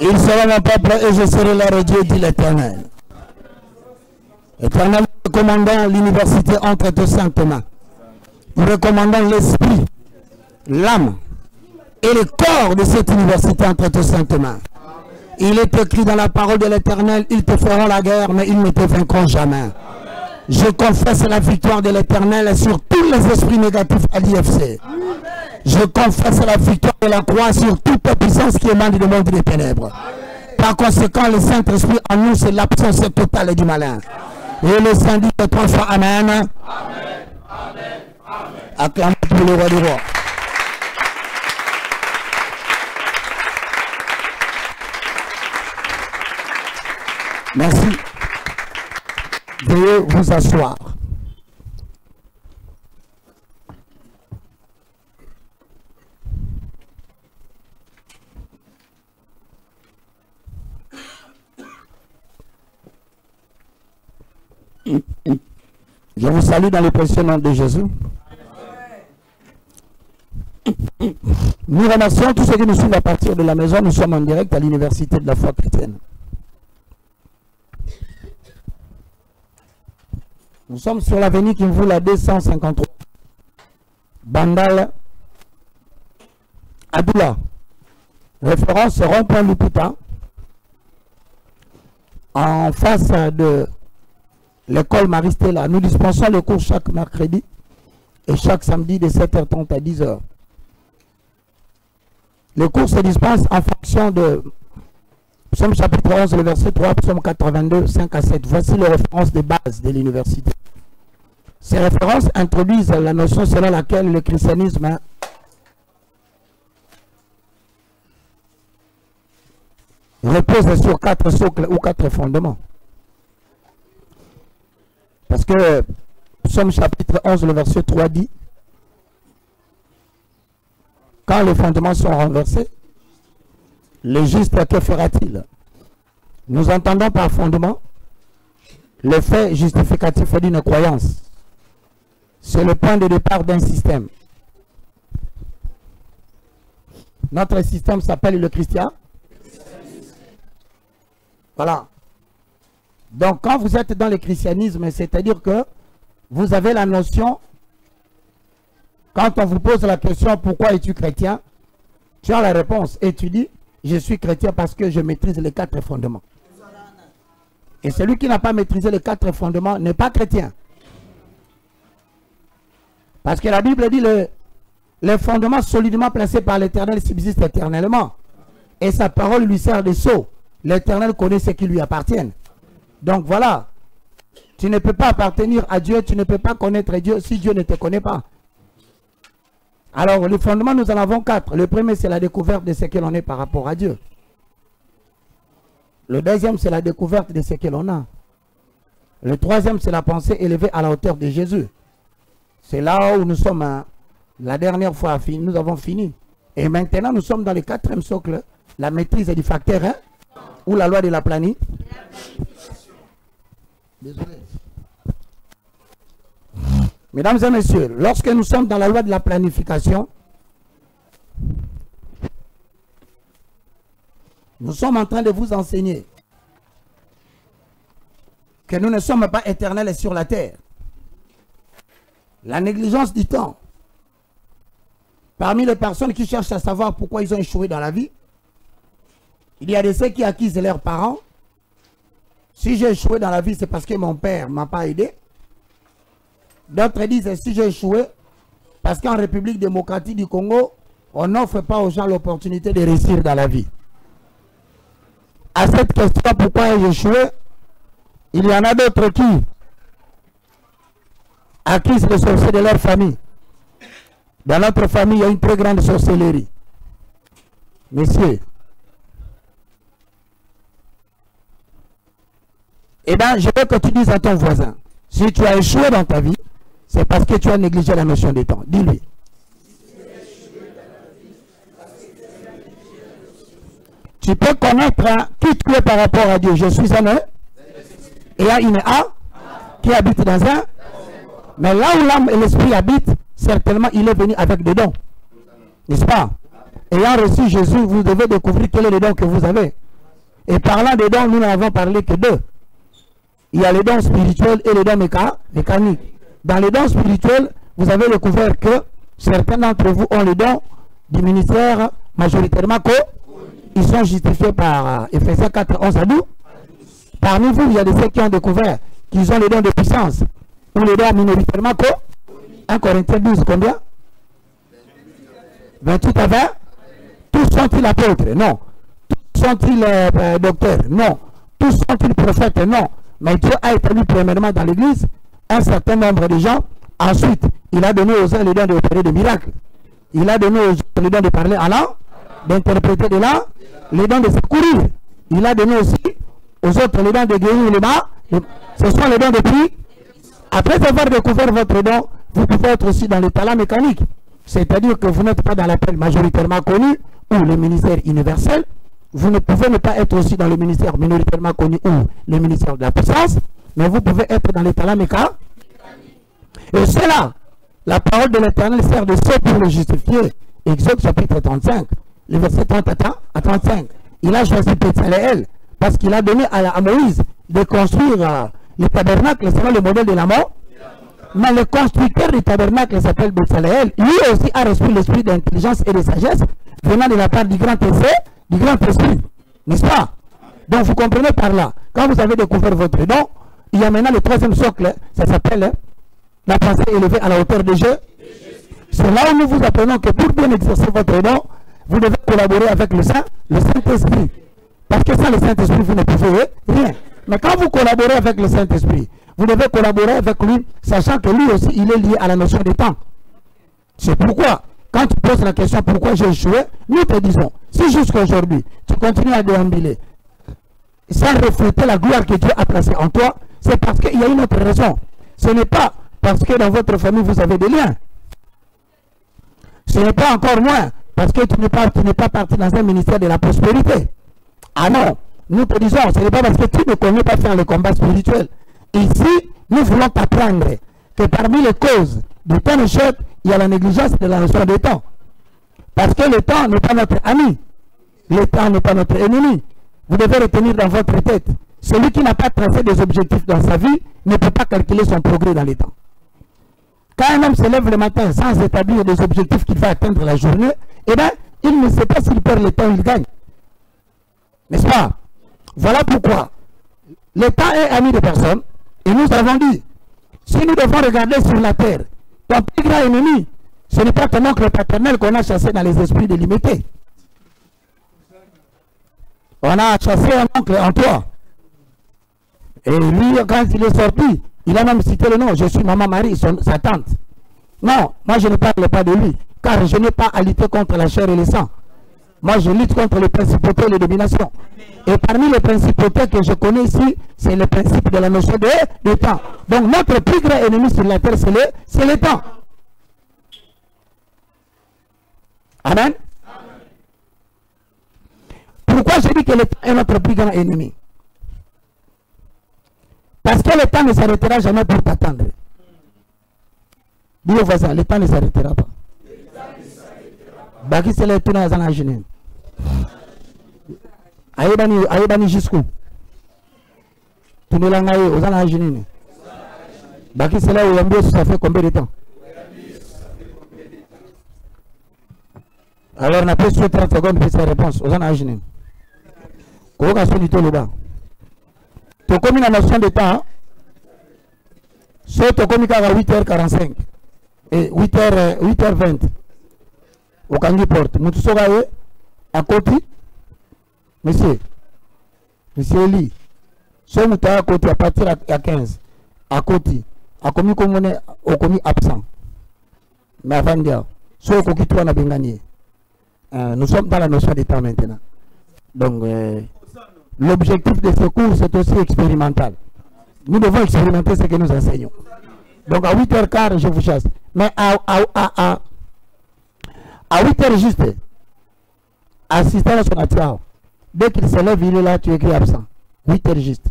Il sera mon peuple et je serai leur Dieu, dit l'Éternel. Éternel, recommandant l'université entre tes saintes mains. Nous recommandons l'esprit, l'âme et le corps de cette université entre tes saintes mains. Il est écrit dans la parole de l'Éternel, ils te feront la guerre, mais ils ne te vaincront jamais. Je confesse la victoire de l'Éternel sur tous les esprits négatifs à l'IFC. Je confesse la victoire de la croix sur toute la puissance qui émane du monde des ténèbres. Par conséquent, le Saint-Esprit en nous, c'est l'absence totale du malin. Et le Saint dit 3 fois Amen. Amen. Amen. Acclamez pour le roi du roi. Merci. Veuillez vous asseoir. Je vous salue dans le précieux nom de Jésus. Nous remercions tous ceux qui nous suivent à partir de la maison. Nous sommes en direct à l'Université de la foi chrétienne. Nous sommes sur l'avenue Kimvula 253. Bandal Adoula. Référence rond-point Luputa. En face de l'école Maristella. Nous dispensons le cours chaque mercredi et chaque samedi de 7h30 à 10h. Le cours se dispense en fonction de Psaume chapitre 11, le verset 3, Psaume 82, 5 à 7. Voici les références de base de l'université. Ces références introduisent la notion selon laquelle le christianisme repose sur 4 socles ou 4 fondements. Parce que Psaume chapitre 11, le verset 3 dit: quand les fondements sont renversés, le juste, que fera-t-il? Nous entendons par fondement le fait justificatif d'une croyance. C'est le point de départ d'un système. Notre système s'appelle le christianisme. Voilà. Donc quand vous êtes dans le christianisme, c'est-à-dire que vous avez la notion, quand on vous pose la question pourquoi es-tu chrétien, tu as la réponse et tu dis je suis chrétien parce que je maîtrise les 4 fondements. Et celui qui n'a pas maîtrisé les 4 fondements n'est pas chrétien. Parce que la Bible dit les fondements solidement placés par l'Éternel subsistent éternellement. Et sa parole lui sert de sceau. L'Éternel connaît ce qui lui appartient. Donc voilà, tu ne peux pas appartenir à Dieu, tu ne peux pas connaître Dieu si Dieu ne te connaît pas. Alors les fondements, nous en avons 4. Le premier, c'est la découverte de ce que l'on est par rapport à Dieu. Le deuxième, c'est la découverte de ce que l'on a. Le troisième, c'est la pensée élevée à la hauteur de Jésus. C'est là où nous sommes, la dernière fois, nous avons fini. Et maintenant, nous sommes dans le 4e socle, la maîtrise du facteur 1, ou la loi de la planification. Désolé. Mesdames et messieurs, lorsque nous sommes dans la loi de la planification, nous sommes en train de vous enseigner que nous ne sommes pas éternels sur la terre. La négligence du temps. Parmi les personnes qui cherchent à savoir pourquoi ils ont échoué dans la vie, il y a de ceux qui accusent leurs parents. Si j'ai échoué dans la vie, c'est parce que mon père ne m'a pas aidé. D'autres disent, si j'ai échoué, parce qu'en République démocratique du Congo, on n'offre pas aux gens l'opportunité de réussir dans la vie. À cette question, pourquoi j'ai échoué, il y en a d'autres qui accusent les sorciers de leur famille. Dans notre famille, il y a une très grande sorcellerie. Messieurs, eh bien, je veux que tu dises à ton voisin, si tu as échoué dans ta vie, c'est parce que tu as négligé la notion du temps. Dis-lui. Tu peux connaître qui tu es par rapport à Dieu. Je suis un homme. Et il y a une âme qui habite dans un. Mais là où l'âme et l'esprit habitent, certainement il est venu avec des dons. N'est-ce pas? Ayant reçu Jésus, vous devez découvrir quel est le don que vous avez. Et parlant des dons, nous n'avons parlé que deux. Il y a les dons spirituels et les dons mécaniques. Dans les dons spirituels, vous avez découvert que certains d'entre vous ont les dons du ministère majoritairement ils sont justifiés par Ephésiens 4, 11 à 12. Parmi vous, il y a de ceux qui ont découvert qu'ils ont les dons de puissance ou les dons minoritairement 1 Corinthiens 12, combien? 28 à 20. Tous sont-ils apôtres? Non. Tous sont-ils docteurs? Non. Tous sont-ils prophètes? Non. Mais Dieu a établi premièrement dans l'église un certain nombre de gens. Ensuite, il a donné aux uns les dons d'opérer des miracles. Il a donné aux autres les dons de parler en langue, d'interpréter des langues, les dons de secourir. Il a donné aussi aux autres les dons de guérir les mains. Ce sont les dons de prix. Après avoir découvert votre don, vous pouvez être aussi dans les talents mécaniques. C'est-à-dire que vous n'êtes pas dans l'appel majoritairement connu ou le ministère universel. Vous ne pouvez ne pas être aussi dans le ministère minoritairement connu ou le ministère de la puissance, mais vous pouvez être dans les talents mécaniques. Et c'est là, la parole de l'Éternel sert de sceau pour le justifier. Exode chapitre 35, le verset 30 à 35. Il a choisi Bétzaleel parce qu'il a donné à Moïse de construire le tabernacle selon le modèle de la mort. Mais le constructeur du tabernacle s'appelle Bétzaleel. Lui aussi a reçu l'esprit d'intelligence et de sagesse venant de la part du grand esprit. N'est-ce pas? Donc vous comprenez par là. Quand vous avez découvert votre don, il y a maintenant le troisième socle. Ça s'appelle la pensée élevée à la hauteur de Dieu. C'est là où nous vous apprenons que pour bien exercer votre don, vous devez collaborer avec le Saint-Esprit. Parce que sans le Saint-Esprit, vous ne pouvez rien. Mais quand vous collaborez avec le Saint-Esprit, vous devez collaborer avec lui, sachant que lui aussi, il est lié à la notion de temps. C'est pourquoi, quand tu poses la question pourquoi j'ai échoué, nous te disons, si jusqu'à aujourd'hui, tu continues à déambuler, sans refléter la gloire que Dieu a placée en toi, c'est parce qu'il y a une autre raison. Ce n'est pas parce que dans votre famille, vous avez des liens. Ce n'est pas encore moins parce que tu n'es pas parti dans un ministère de la prospérité. Ah non, nous te disons, ce n'est pas parce que tu ne connais pas faire le combat spirituel. Ici, nous voulons t'apprendre que parmi les causes de ton échec, il y a la négligence de la notion du temps. Parce que le temps n'est pas notre ami. Le temps n'est pas notre ennemi. Vous devez retenir dans votre tête, celui qui n'a pas tracé des objectifs dans sa vie ne peut pas calculer son progrès dans les temps. Quand un homme se lève le matin sans établir des objectifs qu'il va atteindre la journée, eh bien, il ne sait pas s'il perd le temps ou il gagne. N'est-ce pas? Voilà pourquoi le temps est ami de personne. Et nous avons dit, si nous devons regarder sur la terre, ton plus grand ennemi, ce n'est pas ton oncle paternel qu'on a chassé dans les esprits délimités. On a chassé un oncle en toi. Et lui, quand il est sorti, il a même cité le nom. Je suis Maman Marie, sa tante. Non, moi je ne parle pas de lui, car je n'ai pas à lutter contre la chair et le sang. Moi je lutte contre les principautés et les dominations. Et parmi les principautés que je connais ici, c'est le principe de la notion de temps. Donc notre plus grand ennemi sur la terre, c'est le temps. Amen. Pourquoi je dis que le temps est notre plus grand ennemi? Parce que le temps ne s'arrêtera jamais pour t'attendre. Dis au voisin, le temps ne s'arrêtera pas. Baki c'est le tournage en Algérie. Aïbani jusqu'où? Tu ne l'as pas aux Algériens. Baki c'est là où Yambio, ça fait combien de temps? Alors on a pris 30 secondes pour sa réponse aux Algériens. Comment on a du tout là-bas? Tu as commis la notion de temps. Soit tu as commis à 8h45 et 8h20. Au Kangi Porte. Nous sommes à côté. Monsieur Eli. Soit nous sommes à côté à partir à 15. À côté. À commis comme on est au commis absent. Mais avant de dire, soit au commis toi on a bien gagné. Nous sommes dans la notion de temps maintenant. Donc, l'objectif de ce cours, c'est aussi expérimental. Nous devons expérimenter ce que nous enseignons. Donc, à 8h15, je vous chasse. Mais à 8h juste, assistant à son attiao. Dès qu'il se lève, il est là, tu écris absent. 8h juste.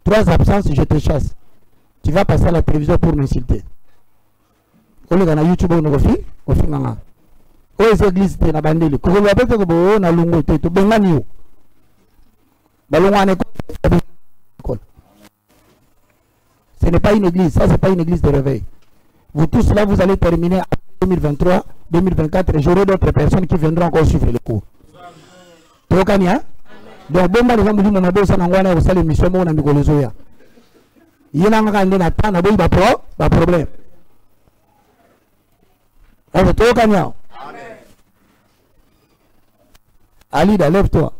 3 absences, je te chasse. Tu vas passer à la télévision pour m'insulter. Au lieu de YouTube, on a fait. Au aux églises de Nabandeli. Quand vous avez fait que vous avez lungo te to bengani balongane école. Ce n'est pas une église, ça c'est pas une église de réveil. Vous tous là, vous allez terminer en 2023, 2024, et j'aurai d'autres personnes qui viendront encore suivre le cours. Tokania. Donc bon les gens me disent mon ado ça n'engouane vous allez mission mon ami Golozoya. Il y a un gars qui n'a pas problème. On va Tokania. Alida, lève-toi.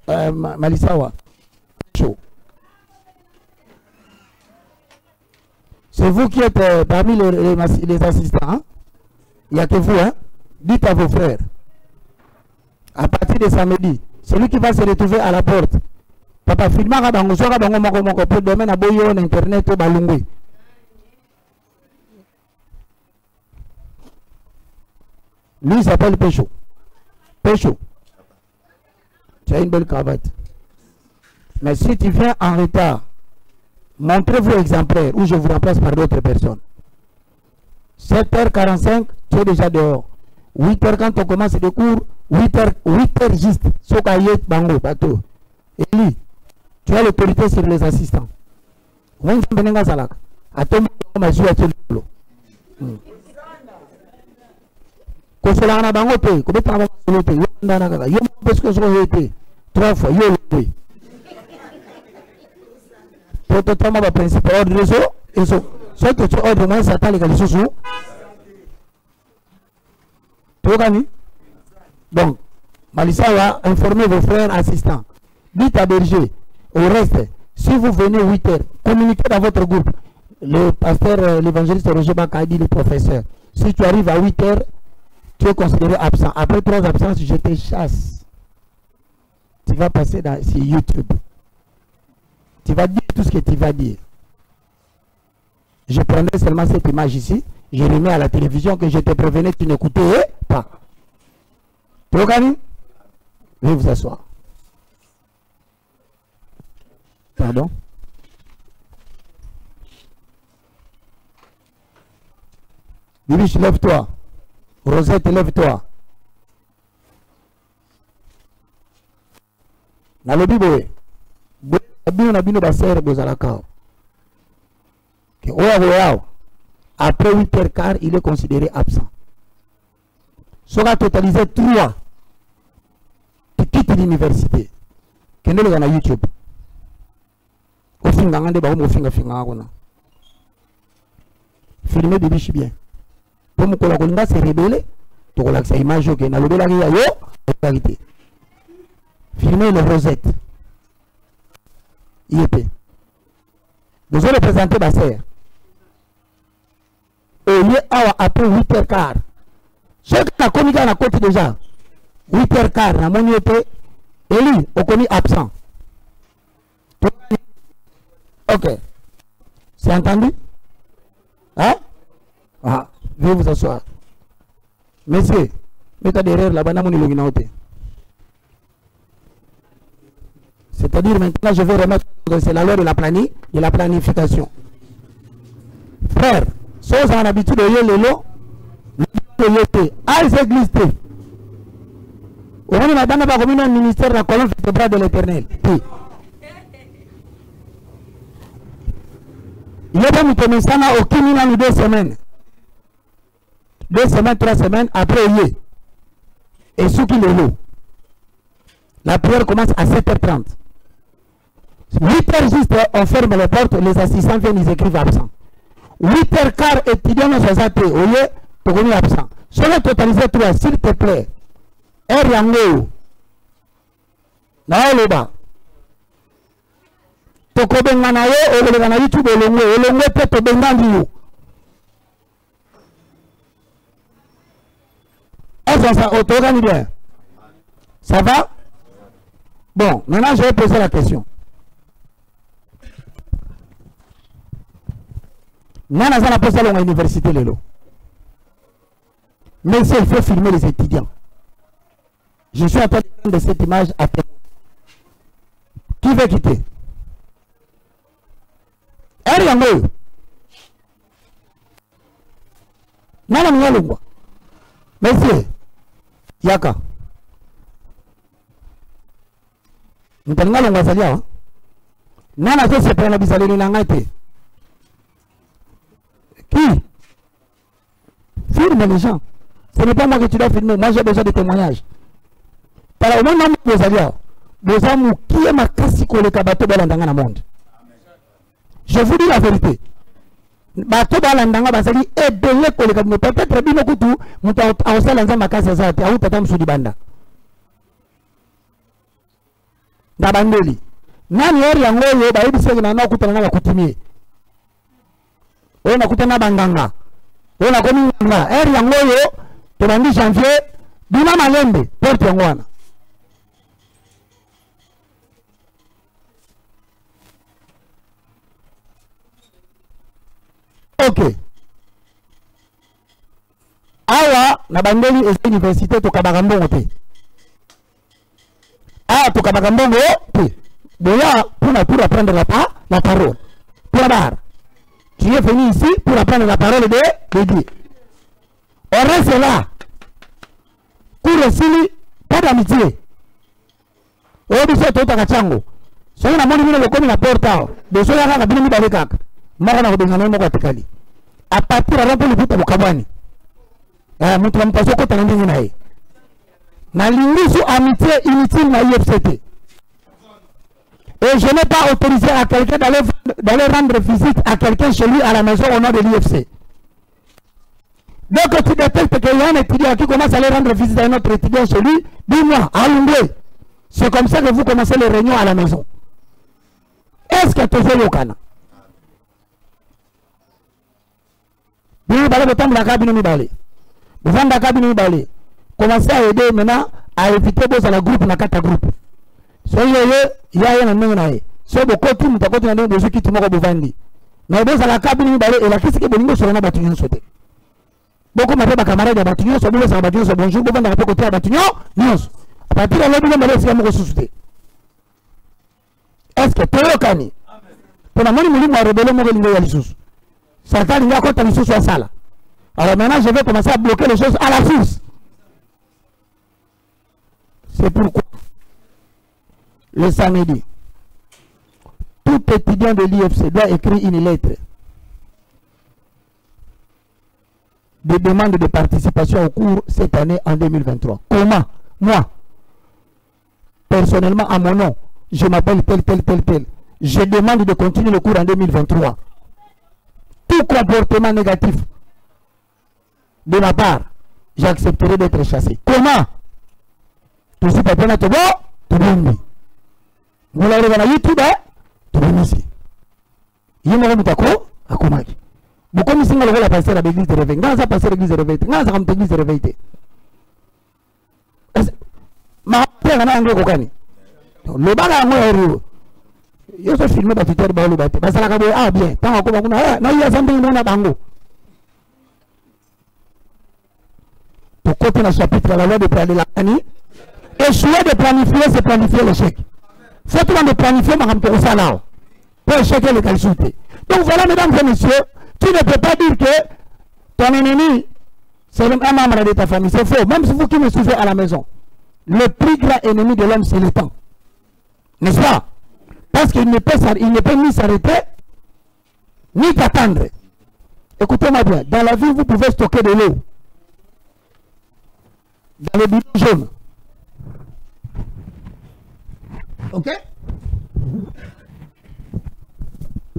Malisawa. Chaud. C'est vous qui êtes parmi les assistants. Hein? Il n'y a que vous. Hein? Dites à vos frères. À partir de samedi, celui qui va se retrouver à la porte. Papa, filma bango soka bango moko pour demain na boyo en internet au balungwe. Lui il s'appelle Pécho. Pécho. Tu as une belle cravate. Mais si tu viens en retard, montrez-vous exemplaire ou je vous remplace par d'autres personnes. 7h45, tu es déjà dehors. 8h quand on commence le cours, 8h juste. Sokayet bango, bateau. Et lui, tu as l'autorité sur les assistants. Vous venez à Salak. À ton moment, je suis à Tchelou. Kosolana bango te, ko betanga bango te, yondana kaka, yo parce que je été 3 fois, yo le Prototama ba principe ordre réseau, et so que tu ordre moins ça t'a les gars sous. Togani. Donc, Malissa va informer vos frères assistants. Dites à Berger, au reste, si vous venez 8h, communiquez dans votre groupe. Le pasteur, l'évangéliste Roger Baka a dit le professeur, si tu arrives à 8h, tu es considéré absent. Après 3 absences, je te chasse. Tu vas passer sur YouTube. Tu vas dire tout ce que tu vas dire. Je prendrai seulement cette image ici. Je remets à la télévision que je te prévenais, tu n'écoutais pas. Tu es gagné? Veuillez vous asseoir. Pardon? Bibiche, lève-toi. Rosette, lève-toi. Dans le Bible, après 8h15, il est considéré absent. Sera totalisé 3. Tu quittes l'université. Qu'est-ce que tu as YouTube? Filmez Bibiche bien. Pour me collaborer, c'est rebelle. Tu as l'accès à l'image qui est dans le Bible. Filmez le Rosette. IEP. Vous allez présenter ma sœur. Au lieu après 8h15. Ce qui a commis dans la côte déjà. 8h15, dans mon IEP, et lui, on commis absent. Ok. C'est entendu? Hein? Ah, veuillez vous asseoir. Messieurs, mettez derrière la banane mon. C'est-à-dire maintenant je vais remettre, c'est la loi de la planification. Frère, si vous avez l'habitude de lire le lot, à l'église, on est dans le ministère de la colonne vertébrale de l'Éternel. Il est venu commencer à aucune 2 semaines. 2 semaines, 3 semaines, après il est. Et ce qui est l'eau. La prière commence à 7h30. 8h juste, on ferme les portes, les assistants viennent, ils écrivent absent. 8h15, étudiants ne sont pas au lieu de venir absent. Si on a totalisé 3, s'il te plaît, Yango, Naoloba, Tokobenganayo, Olenganayo, tu Bolongo, Olongo, Peto Bengandio. Est-ce que ça autogane bien? Ça va? Bon, maintenant je vais poser la question. Nana Zana pose à l'université Lelo. Mais il faut filmer les étudiants. Je suis en train de prendre cette image à terre. Qui veut quitter? Eriango. Nana Mialungwa. Monsieur, Yaka. Ntalinga longa salia. Nana to se prendre bisaleli nangate. Qui? Filme les gens. Ce n'est pas moi que tu dois filmer. Moi j'ai besoin de témoignages. Par au moment où vous allez, vous avez qui est ma casse pour le kabato balandanga na monde. Je vous dis la vérité. Bato balandanga basali ebele pour le kabato. Peut-être bino kutu muta ausala nzamba kasa zate au tata msudi banda. Ndabandeli. Nani eri yango yo ba yebisenge na nakutana na kutimie. Ona kutana banganga. Ona komi nga eri yango yo tobandi janvier bina malembe porte yango wana. Ok. Awa na bandeli est université to kabagambongo te. Ah to kabagambongo te. Boya pour apprendre la parole. Pour la barre. Tu es venu ici pour apprendre la parole de Dieu. On reste là. Cours aussi, pas d'amitié. On dit ça tout à Kachango. Si on a mon numéro comme la porte, de ce là, on a bien mis dans les cacs. Marana Robinson, on va te caler. À partir de là, pour le but de Kabani. Mon truc, parce que tu as un dîner. Na l'indice amitié inutile na IFCT. Et je n'ai pas autorisé à quelqu'un d'aller rendre visite à quelqu'un chez lui à la maison au nom de l'IFC. Donc tu détectes qu'il y a un étudiant qui commence à aller rendre visite à un autre étudiant chez lui, dis-moi, allongez. C'est comme ça que vous commencez les réunions à la maison. Est-ce que tu fais le cana? Commencez à aider maintenant à éviter de la groupe, na kata groupe. Soyez il y a un nom so beaucoup tout muta côté na ceux qui tumo ko bovandi na boza la cabine balé et la kisi ke bolingo sur na batunyo sote beaucoup ma ba camarade ya batunyo so boza na batunyo so bonjour bovanda ko côté ya batunyo non à partir de là balé c'est mo soute. Est-ce que toi kani pour la moni mulimu a rebelle mo lingo ya lisusu Satan linga ko ta lisusu ya sala. Alors maintenant je vais commencer à bloquer les choses à la source. C'est pourquoi le samedi, tout étudiant de l'IFC doit écrire une lettre de demande de participation au cours cette année en 2023. Comment? Moi, personnellement, à mon nom, je m'appelle tel. Je demande de continuer le cours en 2023. Tout comportement négatif de ma part, j'accepterai d'être chassé. Comment? Tout ce que tu as vous l'avez dans YouTube, tu viens ici. Il y a un moment à comment? Vous connaissez la passer à l'église de réveil. Quand ça passe à l'église de réveil, quand ça l'église de réveil. Ma père n'a pas gagné. Le baga moi héros. Je suis filmé par Twitter ba le baté. Ba sala ka bo ah bien. Tant ko ba kuna na ya sambe na bango. Pour côté le chapitre la loi de planifier la année. Échouer de planifier, c'est planifier l'échec. Faut tout de planifier ma rampe au salon pour échequer le calcité. Donc voilà, mesdames et messieurs, tu ne peux pas dire que ton ennemi, c'est un membre de ta famille. C'est faux. Même si vous qui me suivez à la maison, le plus grand ennemi de l'homme, c'est le temps. N'est-ce pas? Parce qu'il ne peut ni s'arrêter, ni t'attendre. Écoutez-moi bien, dans la vie, vous pouvez stocker de l'eau. Dans le bidon jaune. Ok?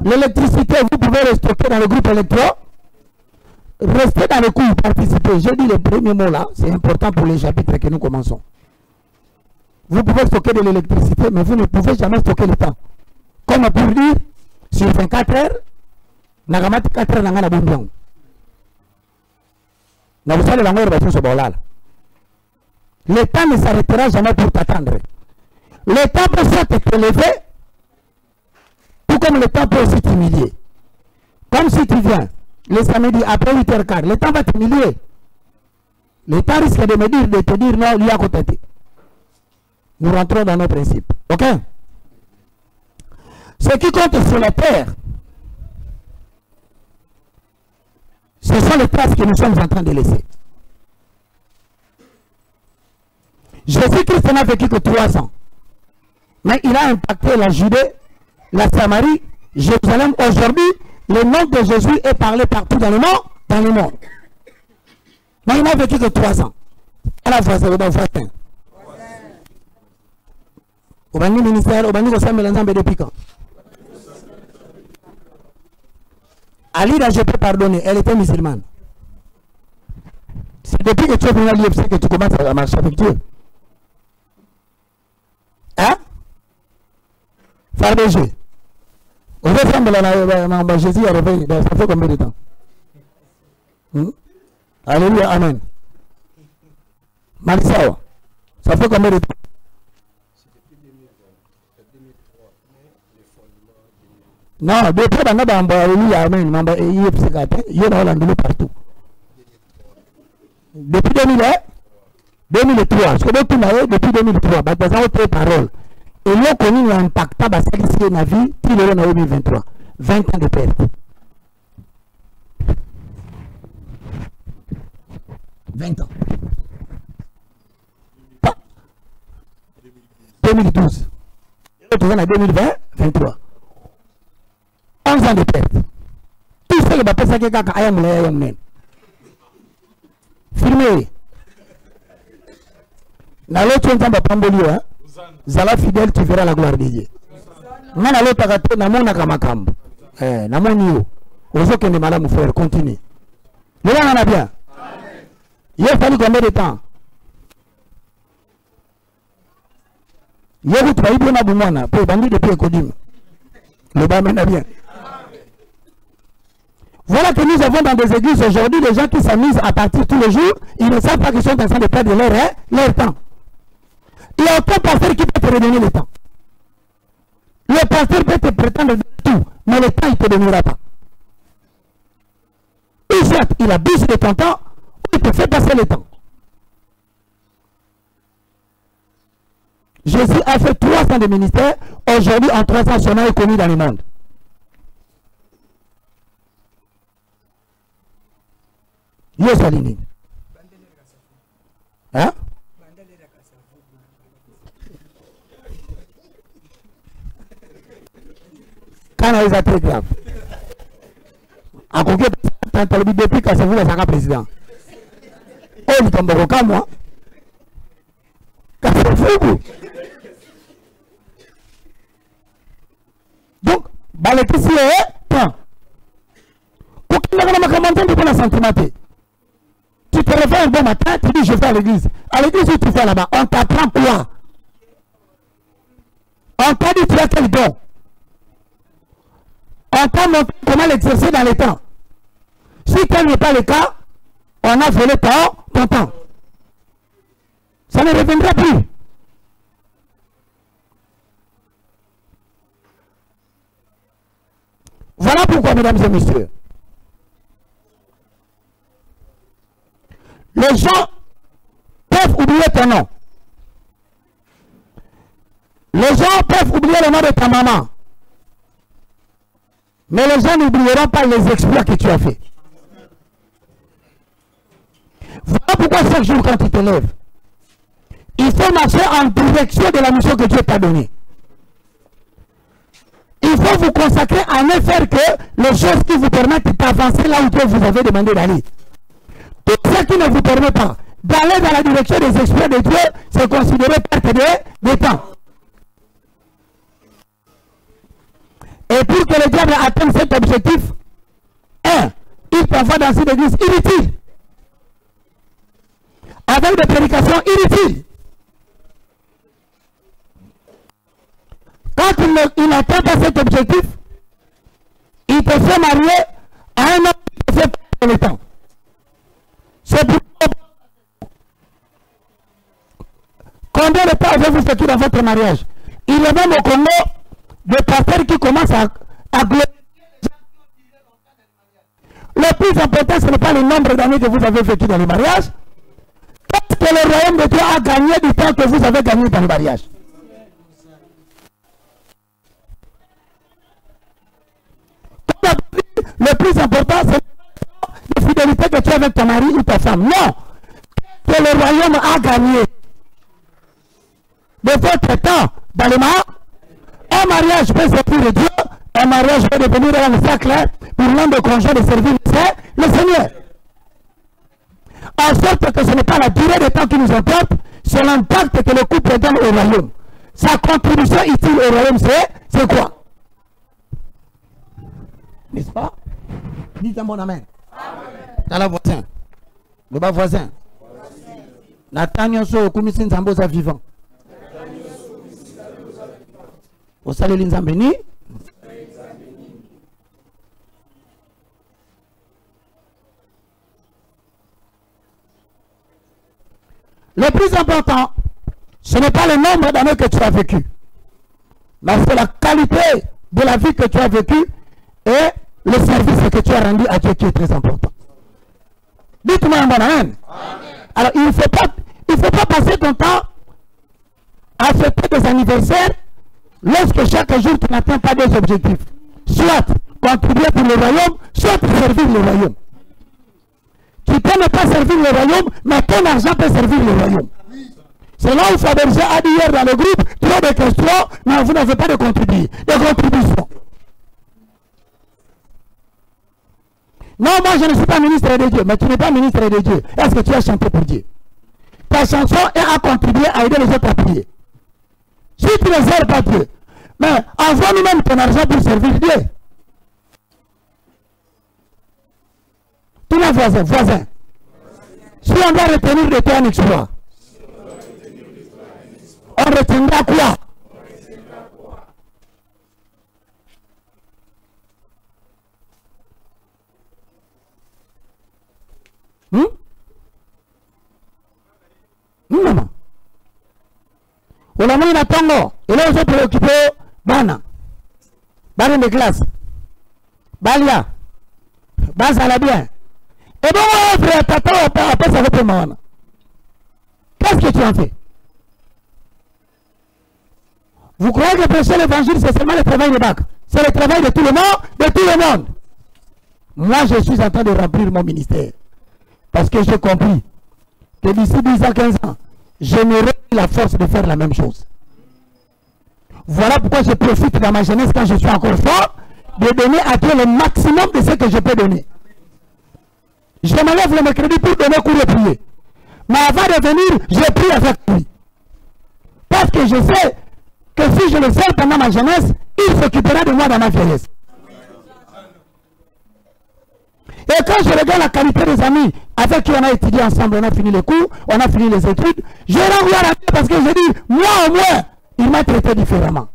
L'électricité, vous pouvez le stocker dans le groupe électro. Restez dans le cours, participez. J'ai dit les premiers mots là, c'est important pour les chapitres que nous commençons. Vous pouvez stocker de l'électricité, mais vous ne pouvez jamais stocker le temps. Comme pour dire, sur 24 heures, nagamati 4 heures nangana bombiang. Le temps ne s'arrêtera jamais pour t'attendre. Le temps peut te lever, tout comme le temps peut aussi t'humilier. Comme si tu viens le samedi après 8h15, le temps va t'humilier. Le temps risque de te dire non, lui à côté. Nous rentrons dans nos principes. Ok? Ce qui compte sur la terre, ce sont les traces que nous sommes en train de laisser. Jésus-Christ n'a vécu que 3 ans. Mais il a impacté la Judée, la Samarie, Jérusalem. Aujourd'hui, le nom de Jésus est parlé partout dans le monde. Mais il n'a vécu que 3 ans. À la fois, c'est le bon fatin. Au bani ministère, au bani ressemble l'ensemble depuis quand? Alida, je peux pardonner, elle était musulmane. C'est depuis que tu es venu à l'IFC que tu commences à marcher avec Dieu. Hein? Fardégé. Au ressemble à Jésus a réveillé, ça fait combien de temps? Alléluia, amen. Malisawa, ça fait combien de temps? Non, depuis alléluia, amen. Il y a partout. Depuis 2003, je connais depuis 2003, parce que autre parole. Et nous connu l'impact de la vie, puis le 2023. 20 ans de perte. 20 ans. 2012. Et on est en 2020, 23. 11 ans de perte. Tout ce que je pense que c'est filmé. Dans l'autre, on va prendre le lieu. Zala fidèle, tu verras la gloire de Dieu. Moi, dans l'autre, je vais mon frère, continue. Le on a bien. Il a fallu combien de temps? Il y a eu 3 ans pour bandir depuis Kodim. Le bas mène bien. Voilà que nous avons dans des églises aujourd'hui des gens qui s'amusent à partir tous les jours. Ils ne savent pas qu'ils sont en train de perdre leur temps. Il n'y a aucun pasteur qui peut te redonner le temps. Le pasteur peut te prétendre de tout, mais le temps, il ne te donnera pas. Et soit il abuse de ton temps, ou il te fait passer le temps. Jésus a fait 3 ans de ministère. Aujourd'hui, en 3 ans, son nom est connu dans le monde. Yes, Aline. Hein? Quand il est très grave. À côté de depuis que c'est vous le président. Oh, il tombe au cas, moi. Donc, l'électricité est point. Aucun de la sentimenté. Tu te réveilles un bon matin, tu dis je vais à l'église. À l'église où tu fais là-bas, on t'apprend quoi? On t'a dit tu as quel don? On t'a montré comment l'exercer dans les temps. Si tel n'est pas le cas, on a volé ton temps. Ça ne reviendra plus. Voilà pourquoi, mesdames et messieurs, les gens peuvent oublier ton nom. Les gens peuvent oublier le nom de ta maman. Mais les gens n'oublieront pas les exploits que tu as fait. Voilà pourquoi chaque jour quand tu te lèves, il faut marcher en direction de la mission que Dieu t'a donnée. Il faut vous consacrer à ne faire que les choses qui vous permettent d'avancer là où Dieu vous avait demandé d'aller. Tout ce qui ne vous permet pas d'aller dans la direction des exploits de Dieu, c'est considéré perte de temps. Et pour que le diable atteigne cet objectif, il t'envoie dans une église inutile, avec des prédications inutiles. Quand il n'atteint pas cet objectif, il te fait marier à un homme qui te fait perdre le temps. C'est pour combien de temps avez-vous fait tout dans votre mariage? Il est même au Congo des pasteurs qui commencent à glorifier les gens qui ont tiré longtemps dans le mariage. Le plus important, ce n'est pas le nombre d'années que vous avez vécu dans le mariage. Qu'est-ce que le royaume de Dieu a gagné du temps que vous avez gagné dans le mariage? Le plus important, c'est la fidélité que tu as avec ton mari ou ta femme. Non! Que le royaume a gagné. de votre temps dans le mariage. Un mariage peut servir Dieu, un mariage peut devenir un obstacle pour l'un des conjoints de servir le Seigneur. En sorte que ce n'est pas la durée de temps qui nous importe, c'est l'impact que le couple donne au royaume. Sa contribution utile au royaume, c'est quoi? N'est-ce pas? Dites un bon amen. Dans la voisin. Le bas voisin. Nathaniel so kumisin zamboza vivant. Au salut l'inzambeni. Le plus important, ce n'est pas le nombre d'années que tu as vécu, mais c'est la qualité de la vie que tu as vécue et le service que tu as rendu à Dieu qui est très important. Dites-moi un bon amen. Alors, il ne faut pas passer ton temps à fêter des anniversaires lorsque chaque jour tu n'atteins pas des objectifs. Soit contribuer pour le royaume, soit servir le royaume. Tu peux ne pas servir le royaume, mais ton argent peut servir le royaume. C'est là où Fabergé a dit hier dans le groupe, trop de questions, mais vous n'avez pas de contribution. Non, moi je ne suis pas ministre de Dieu, mais tu n'es pas ministre de Dieu. Est-ce que tu as chanté pour Dieu? Ta chanson est à contribuer à aider les autres à prier. Si tu ne sers pas Dieu, mais envoie nous-mêmes ton argent pour servir Dieu. Tous les voisins. Si on doit retenir de toi un exploit, on retiendra quoi? Non. On a mis la Tongo, et là on s'est préoccupé, Bana de classe, Balia, Basa la bien. Et bon, frère, papa, après ça va te maman. Qu'est-ce que tu en fais? Vous croyez que prêcher l'évangile, c'est seulement le travail de bac? C'est le travail de tout le monde, Moi, je suis en train de remplir mon ministère. Parce que j'ai compris que d'ici 10 à 15 ans, je n'aurai la force de faire la même chose. Voilà pourquoi je profite dans ma jeunesse, quand je suis encore fort, de donner à Dieu le maximum de ce que je peux donner. Je me lève le mercredi pour donner cours de prier. Mais avant de venir, je prie avec lui. Parce que je sais que si je le sers pendant ma jeunesse, il s'occupera de moi dans ma vieillesse. Et quand je regarde la qualité des amis avec qui on a étudié ensemble, on a fini les cours, on a fini les études, je rends gloire à Dieu parce que je dis, moi au moins, il m'a traité différemment.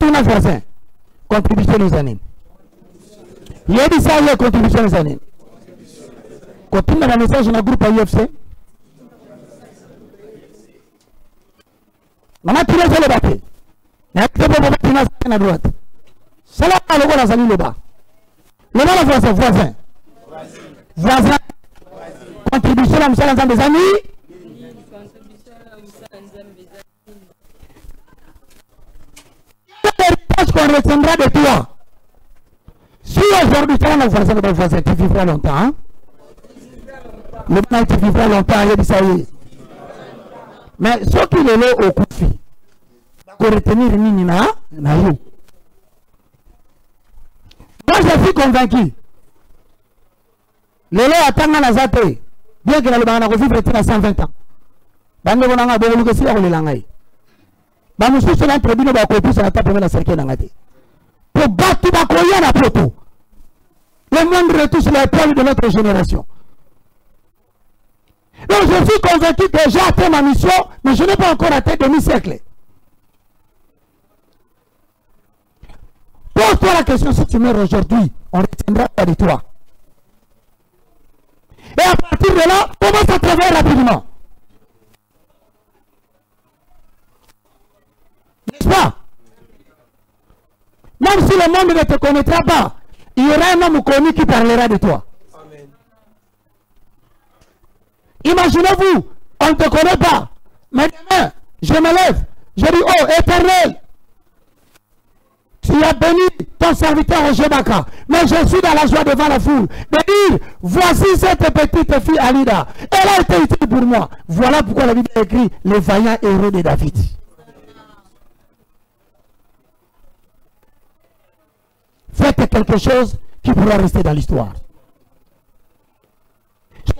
Tous nos voisins, contribution aux années. Il a dit ça, il y a contribution aux années. Quand on a un message dans le groupe à UFC, on a tiré sur le bâti. On a tiré sur le bâti à droite. C'est là que l'on a sali le bas. Le bas, la voisin. Voisin. Contribution à Moussa des amis. L'héritage qu'on retiendra de toi. Si aujourd'hui, tu as un voisin, tu vivras longtemps. Hein? Le bas, tu vivras longtemps, il a dit ça y est. Mais ce qu'il est là au conflit, pour retenir Nini na you. Moi, je suis convaincu. Le lait attend à la zate, bien que le banana vivre à 120 ans. Bande on a beau que si on l'angai. Bamusu sur l'entreprise va copier sur la table de la cercle d'angate. Pour battre la coya la poto. Le monde retouche les poils de notre génération. Donc je suis convaincu que j'ai atteint ma mission, mais je n'ai pas encore atteint demi-siècle. Pose-toi la question, si tu meurs aujourd'hui, on retiendra pas de toi. Et à partir de là, commence à travailler rapidement. N'est-ce pas? Même si le monde ne te connaîtra pas, il y aura un homme connu qui parlera de toi. Amen. Imaginez-vous, on ne te connaît pas, mais demain, je me lève, je dis, oh, Éternel, tu as béni ton ton serviteur Roger Baka. Mais je suis dans la joie devant la foule de dire, voici cette petite fille Alida. Elle a été utile pour moi. Voilà pourquoi la Bible a écrit les vaillants héros de David. Faites quelque chose qui pourra rester dans l'histoire.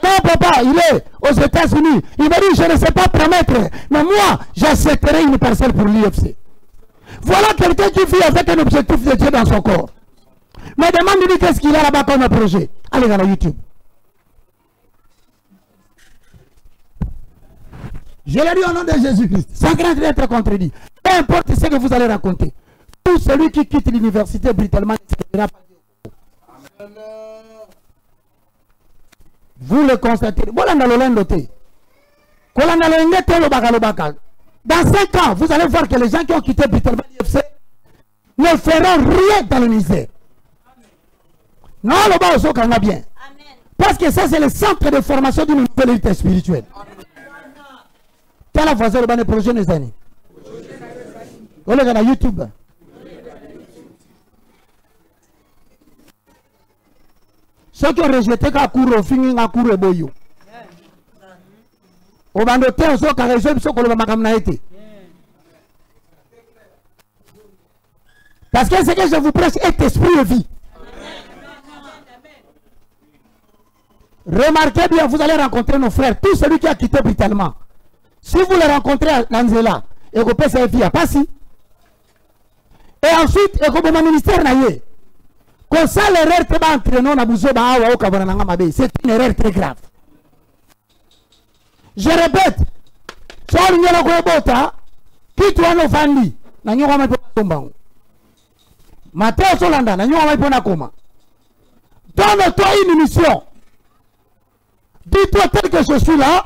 Mon papa, il est aux États-Unis. Il m'a dit, je ne sais pas promettre, mais moi, j'accepterai une parcelle pour l'IFC. Voilà quelqu'un qui vit avec un objectif de Dieu dans son corps. Mais demande-lui qu'est-ce qu'il a là-bas comme un projet. Allez dans la YouTube. Je l'ai dit au nom de Jésus-Christ, sans craindre d'être contredit. Peu importe ce que vous allez raconter. Tout celui qui quitte l'université brutalement ne sera pas Dieu. Vous le constatez. Dans 5 ans, vous allez voir que les gens qui ont quitté brutalement l'IFC ne feront rien dans le ministère. Non, le bas aussi qu'on a bien. Parce que ça, c'est le centre de formation d'une nouvelle élite spirituelle. Quelle voisin le projet des années? On est dans YouTube. Ceux qui ont rejeté Kakuro, fini Kakuro et Boyo. Au bandoté, on s'est carré, ce qu'on a été. Parce que ce que je vous prêche est esprit et vie. Remarquez bien, vous allez rencontrer nos frères, tout celui qui a quitté brutalement. Si vous le rencontrez à Lanzela, et que vous pouvez faire vie, pas si. Et ensuite, et que mon ministère n'a eu. Comme ça, l'erreur c'est une erreur très grave. Je répète, qui tu as nos familles, Matteo Solanda, donne-toi une mission. Dis-toi tel que je suis là,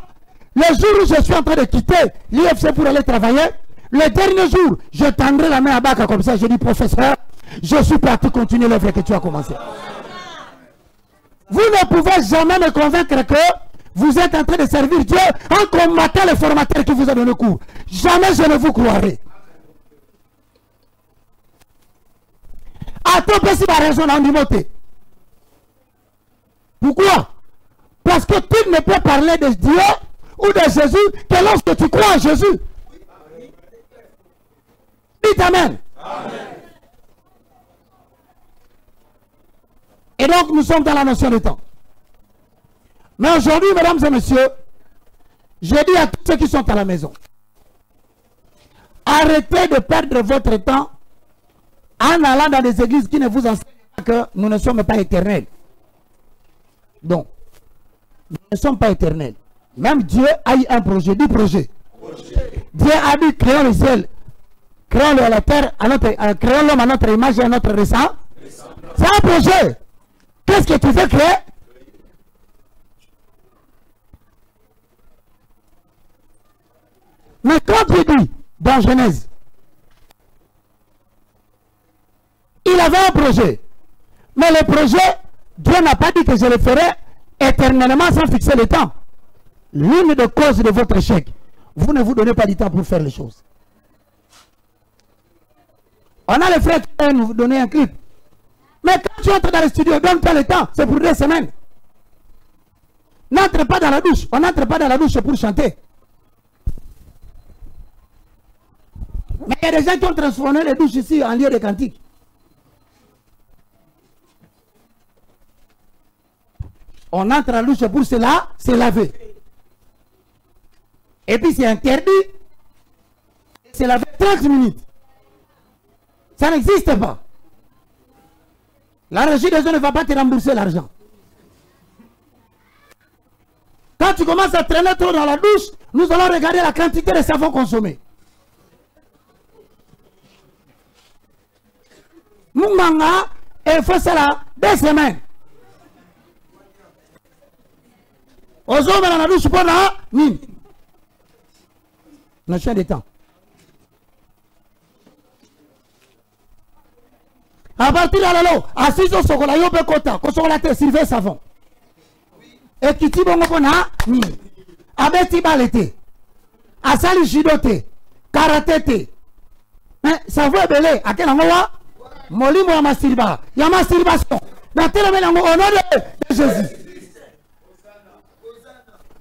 le jour où je suis en train de quitter l'IFC pour aller travailler, le dernier jour, je tendrai la main à Baka comme ça, je dis professeur, je suis parti continuer l'œuvre que tu as commencé. Vous ne pouvez jamais me convaincre que vous êtes en train de servir Dieu en combattant le formateur qui vous a donné cours. Jamais je ne vous croirai. À toi, c'est la raison d'Andimote. Pourquoi? Parce que tu ne peux parler de Dieu ou de Jésus que lorsque tu crois en Jésus. Dites Amen. Amen. Et donc, nous sommes dans la notion de temps. Mais aujourd'hui, mesdames et messieurs, je dis à tous ceux qui sont à la maison, arrêtez de perdre votre temps en allant dans des églises qui ne vous enseignent pas que nous ne sommes pas éternels. Donc, nous ne sommes pas éternels. Même Dieu a eu un projet, 10 projets. Dieu a dit, créons le ciel, créons la terre, créons l'homme à notre image et à notre ressemblance. C'est un projet. Qu'est-ce que tu veux créer? Mais quand tu dis dans Genèse, il avait un projet. Mais le projet, Dieu n'a pas dit que je le ferai éternellement sans fixer le temps. L'une des causes de votre échec, vous ne vous donnez pas du temps pour faire les choses. On a les frères qui viennent nous donner un clip. Mais quand tu entres dans le studio, donne-toi le temps, c'est pour 2 semaines. N'entre pas dans la douche. On n'entre pas dans la douche pour chanter. Mais il y a des gens qui ont transformé les douches ici en lieu de cantique. On entre à la douche pour cela, se laver. Et puis c'est interdit de se laver 30 minutes. Ça n'existe pas. La régie des eaux ne va pas te rembourser l'argent. Quand tu commences à traîner trop dans la douche, nous allons regarder la quantité de savon consommé. Moumanga, il faut cela 2 semaines. Aux hommes dans la douche, pour la mine. Notion de temps. À partir de là, à 6 ans, on a eu un quota, qu'on a été Sylvain Savon. Et qui dit bon, on a mis. Avec Tibalete, à Sali Jidote, Karaté. Mais ça veut belé, à quel endroit? Molimo ya masiriba. Ya masturbation. Dans tel au nom de Jésus.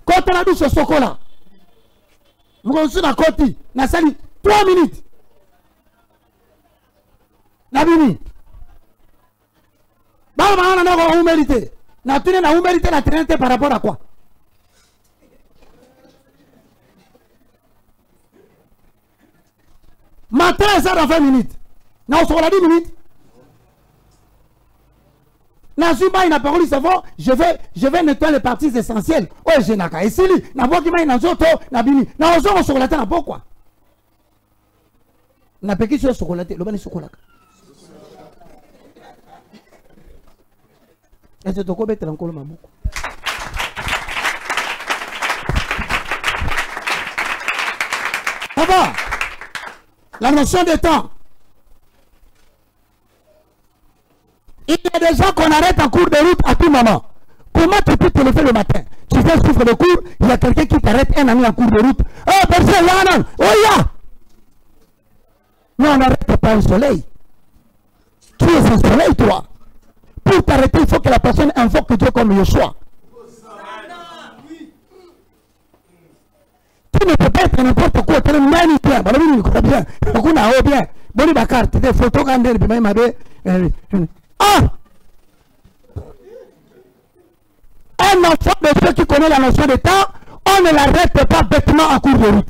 Quand on a douce au chocolat. Vous connaissez la côte. Na sali 3 minutes. Nabini. Bah, on a humilité. Na tune na humilité la traîner par rapport à quoi? Matin, ça dans 20 minutes. Non, sur la 10 minutes. Nazuma ina parole savon, je vais nettoyer les parties essentielles. Oh, je n'ai qu'à essayer. Na bois qui m'a ina zoto, na bini. Na ozo sur la terre, na pourquoi? Na peki sur la terre, le bani sur la terre. Est-ce que tu peux mettre encore le mamou? Avant, la notion de temps. Il y a des gens qu'on arrête en cours de route à tout moment. Comment tu peux te lever le matin? Tu fais souffle de cours, il y a quelqu'un qui t'arrête, un ami en cours de route. Oh, personne, là, non. Oh, ya! Non, on n'arrête pas au soleil. Tu es un soleil, toi. Pour t'arrêter, il faut que la personne invoque Dieu comme Yeshua. Tu ne peux pas être n'importe quoi. Tu es magnifique. Bien. Beaucoup n'a bien. Bonne carte. Des photos quand même. Ah! Un enfant de ceux qui connaît la notion de temps, on ne l'arrête pas bêtement en cours de route.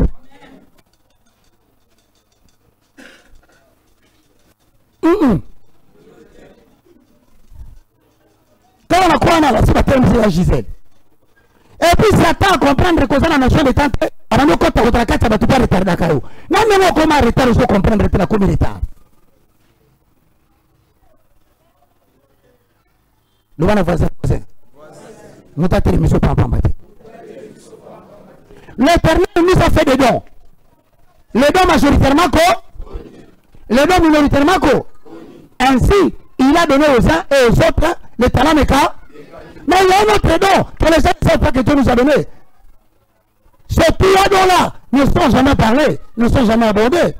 Quand on a quoi on a la c'est la Gisèle. Et puis Satan à comprendre que ça la notion de temps, alors nous quand on a quatre ça va tout pas retarder d'accord. Non mais comment arrêter de comprendre la combien de temps. Nous allons faire ça. Nous t'attendons monsieur papa. L'Éternel nous a fait des dons. Les dons majoritairement quoi? Les dons minoritairement quoi? Ainsi, il a donné aux uns et aux autres le talent de cas. Mais il y a un autre don que les gens ne savent pas que Dieu nous a donné. Ces trois dons-là ne sont jamais parlés, ne sont jamais abordés.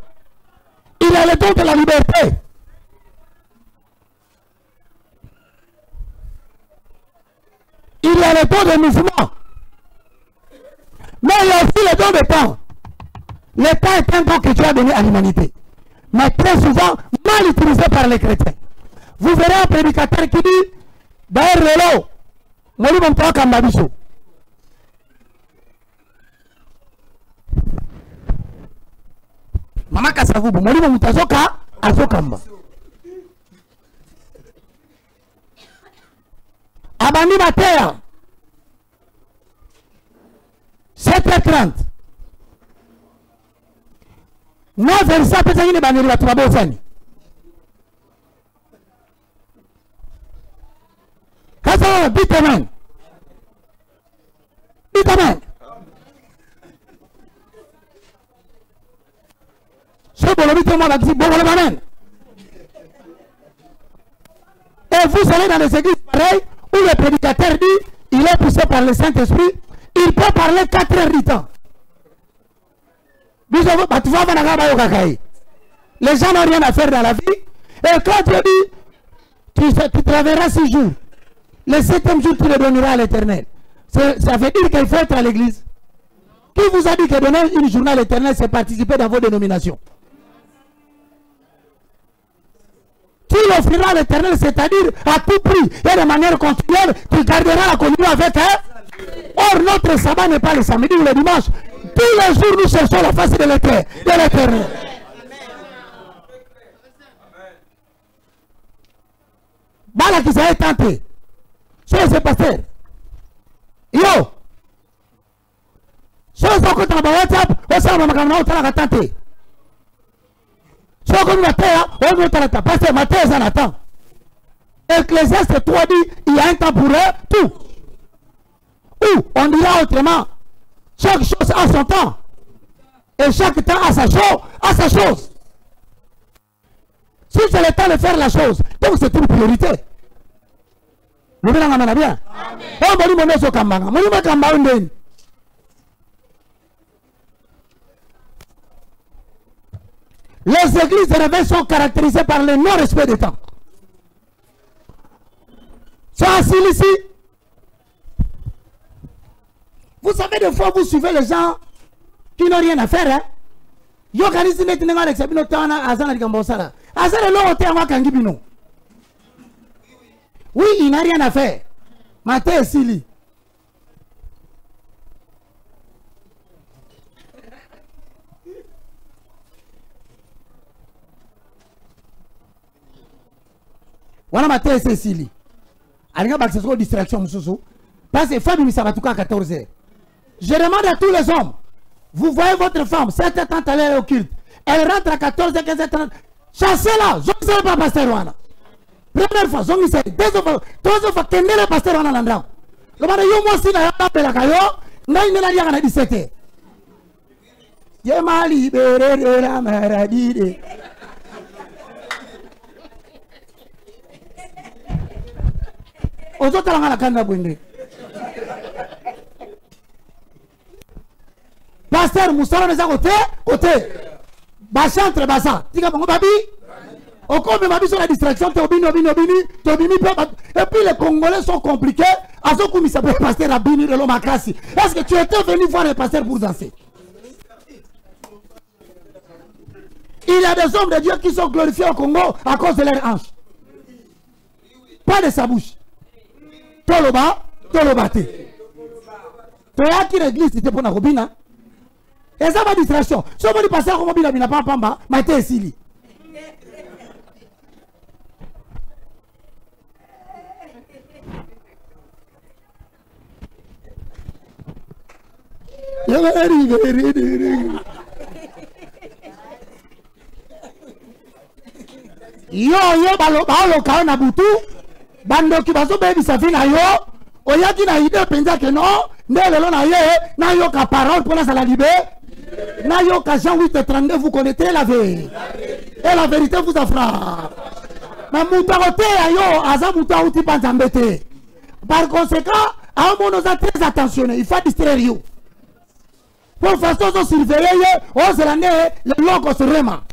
Il a le don de la liberté. Il y a le don de mouvement. Mais il y a aussi le don de temps. Le temps est un don que Dieu a donné à l'humanité. Mais très souvent, mal utilisé par les chrétiens. Vous verrez un prédicateur qui dit, d'ailleurs, Lelo, Moli Montoa Kambabiso. Mama Kasavubu, Moli Montazoka, Azokamba. Abandi Mater, 7h30. Non, vers ça, peut-être qu'il y a des bannières à trois bonnes. Kasa, bitaman. Bitaman. C'est bon, le bitaman a dit, bon, le maman. Et vous allez dans les églises pareilles, où le prédicateur dit, il est poussé par le Saint-Esprit, il peut parler 4 heures du temps. Les gens n'ont rien à faire dans la vie. Et quand Dieu dit, tu travailleras 6 jours. Le 7e jour, tu le donneras à l'Éternel. Ça veut dire qu'il faut être à l'église. Qui vous a dit que donner une journée à l'Éternel, c'est participer dans vos dénominations? Tu l'offriras à l'Éternel, c'est-à-dire à tout prix et de manière continuelle, tu garderas la communion avec elle. Or, notre sabbat n'est pas le samedi ou le dimanche. Tous les jours, nous cherchons la face de l'Éternel. Bala qui s'est tenté. C'est pasteur. Yo. C'est ce que tu as WhatsApp, on s'en va à tenté. C'est comme la terre, on veut t'attendre. Parce que ma terre, ça attend. Ecclésiaste 3 dit, il y a un temps pour tout. Ou, on dira autrement, chaque chose a son temps. Et chaque temps a sa chose. Si c'est le temps de faire la chose, donc c'est une priorité. Nous venons à bien. Les églises de réveil sont caractérisées par le non-respect des temps. Sont assis ici. Vous savez, des fois, vous suivez les gens qui n'ont rien à faire. Hein? Oui, il n'a rien à faire. Maté Sili. Voilà Maté Sili. Alga Baxo distraction Moussou. Parce que Fabien Sabatuka à 14h. Je demande à tous les hommes. Vous voyez votre femme, 7h30 à l'heure au culte. Elle rentre à 14h, 15h30. Chassez-la. Je ne sais pas pasteur Wana. Première fois, je ne sais pas. Deuxième fois, troisième fois, quel est le pasteur Wana Landra? Le mari, yo moi si la appelle la caillou, n'a il n'a rien à 17h. Je m'as libéré de la maladie. Aux autres, on a la canne bouindé. Pasteur Moussara les a côté. Bachantre Bassa. Tika Bongo Babi. Au cours de Babi sur la distraction, Tobini. Et puis les Congolais sont compliqués. À ce coup, il s'appelle pasteur Abini de l'Omakasi. Est-ce que tu étais venu voir le pasteur pour danser? Il y a des hommes de Dieu qui sont glorifiés au Congo à cause de leurs hanches. Pas de sa bouche. Toloba, Tolobate. Toya qui l'église, c'était pour la Robina. Et ça va distraction. Si on veut passer à Robina, il n'a pas pamba, mais t'es ici. Yo balo kaona butu bando ki bazo bebi safina yo oyaki na ide penza ke no ndelo na ye na yo ka parole pour la libé na yo ka Jean 8:32 vous connaissez la vérité et la vérité vous affra mais mutarote yo aza muta uti panzambete par conséquent à mon nous très attentionné il faut distraire yo pour façon de surveiller on se l'année le logo se rema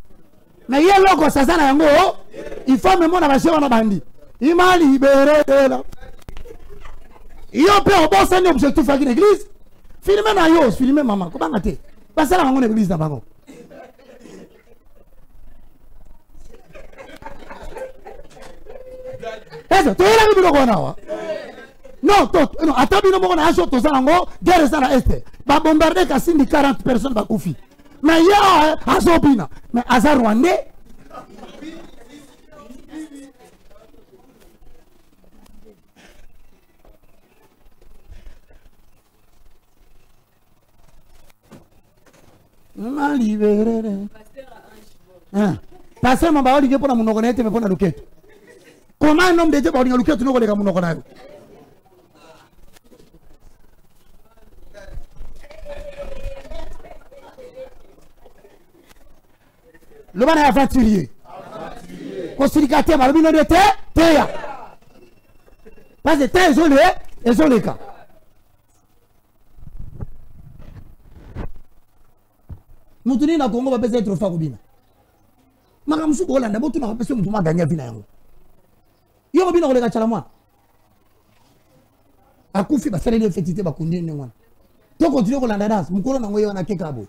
mais il y a logo ça na yango il faut même on a vaché on a bandi il m'a libéré de là yo pe obo sene objectif à l'église filmer na yo filmer maman ko bangate passer la l'église na bango eso to ela bibi ko na wa non attends bino mo na acho to sango guerre sana este ba bombarder kasindi 40 personnes ba kufi mais ya azobina mais azar rwandais m'a libéré. Pasteur mon baoli pour la monogonete mais pour la luquette. Comment un homme de Dieu va dire luquette nous les monogonaire? Le ban est aventurier. Concilicateur mal bino de terre. Parce que terre isolé cas. Nous tenons à Congo, on va baisser trop fort. Madame Soukola, d'abord, tu n'as pas besoin de moi gagner vina. Il y a bien regardé à moi. À Koufi, parce que les fétités va continuer. Tu continues à la danse. Mon colon a envoyé un akekabo.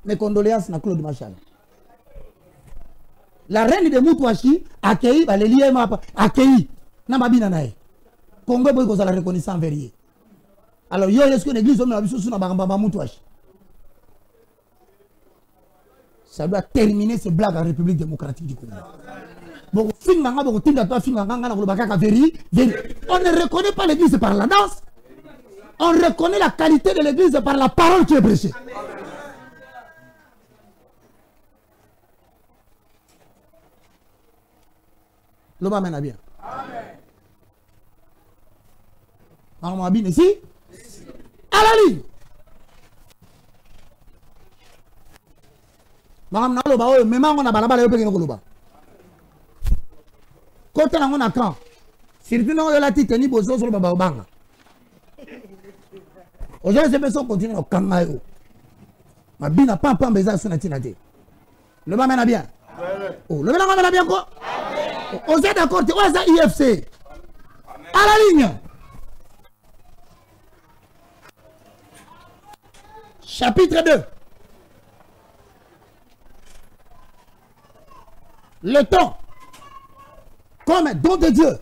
Mes condoléances à Claude Machal. La reine de Moutouachi accueilli, les liens accueilli. Namabina nae. Congo boy ko la reconnaissance envers. Alors yo est-ce que l'église on a vu sous na bamba Moutouachi. Ça doit terminer ces blagues en République démocratique du Congo. Bon, on ne reconnaît pas l'église par la danse. On reconnaît la qualité de l'église par la parole qui est prêchée. L'homme amène à bien. Amen. On bien ici. À la ligne. Madame Nalo, même on a balabala au pays de Koloba. Quand on a quand, si tu n'as pas la tête ni bozo sur le bababanga. Aujourd'hui, ces personnes continuent au kangayo. Ma bina pas besoin de natinate. Le bas mène bien. Oh, le mène bien quoi? On est d'accord, tu vois ça IFC. À la ligne. Chapitre 2. Le temps comme un don de Dieu.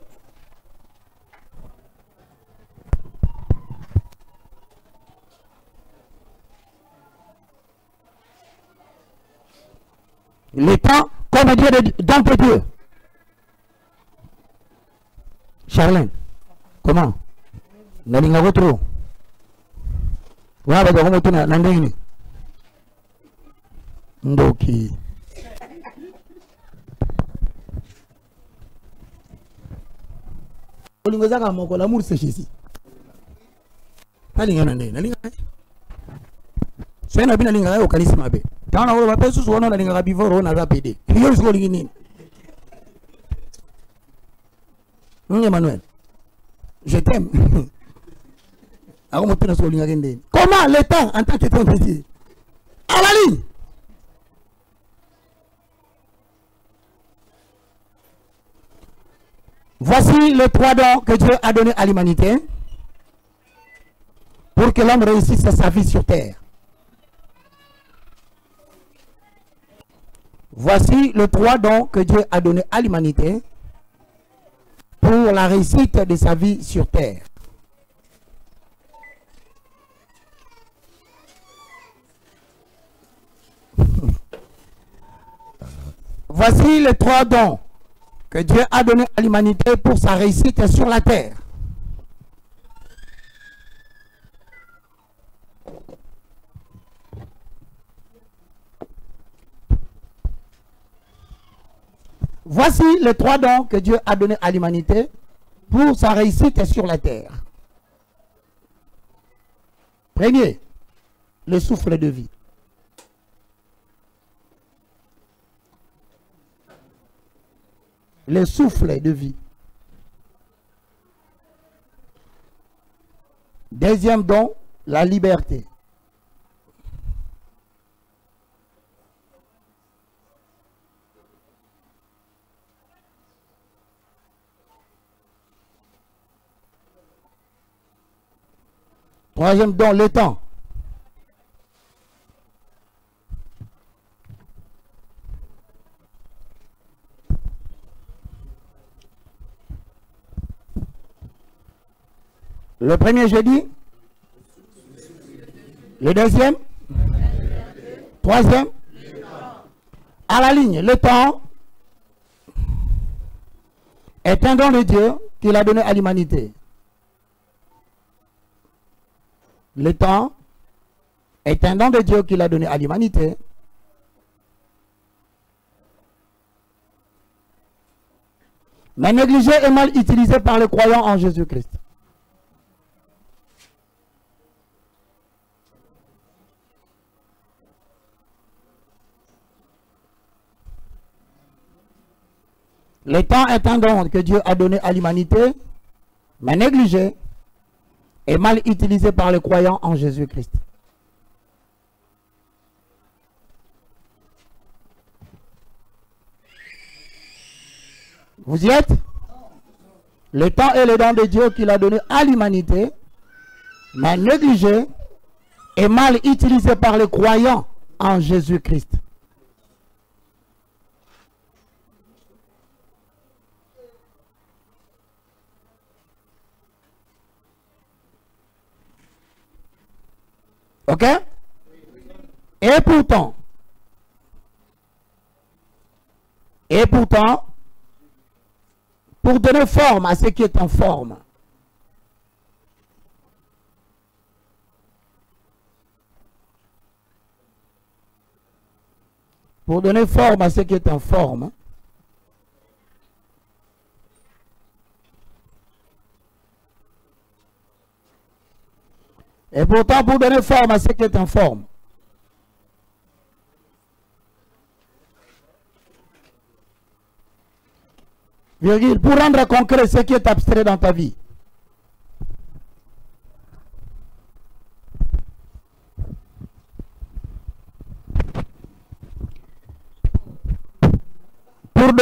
Le temps comme un don de Dieu. Charlène, comment? Nalinga retro. Wa ba ko moto na ndengini. Ndoki. Olingo zaka moko l'amour c'est ici. Nalinga ndenge, nalinga. Sena bina linga yo kanisa mabe. Tana wo ba pesu so na linga before na za PD. Yo so lingi nini? Emmanuel, je t'aime. Comment l'État en tant qu'État petit à la ligne? Voici les 3 dons que Dieu a donnés à l'humanité pour que l'homme réussisse sa vie sur terre. Voici les 3 dons que Dieu a donnés à l'humanité pour la réussite de sa vie sur terre. Voici les 3 dons que Dieu a donnés à l'humanité pour sa réussite sur la terre. Voici les 3 dons que Dieu a donnés à l'humanité pour sa réussite sur la terre. Premier, le souffle de vie. Le souffle de vie. Deuxième don, la liberté. Troisième don, le temps. Le premier jeudi. Le deuxième. Troisième. À la ligne, le temps est un don de Dieu qu'il a donné à l'humanité. Le temps est un don de Dieu qu'il a donné à l'humanité. Mais négligé et mal utilisé par les croyants en Jésus-Christ. Le temps est un don que Dieu a donné à l'humanité, mais négligé et mal utilisé par les croyants en Jésus-Christ. Vous y êtes? Le temps est le don de Dieu qu'il a donné à l'humanité, mais négligé et mal utilisé par les croyants en Jésus-Christ. Ok? Et pourtant, pour donner forme à ce qui est en forme, pour donner forme à ce qui est en forme, et pourtant pour donner forme à ce qui est en forme, virgule, pour rendre concret ce qui est abstrait dans ta vie,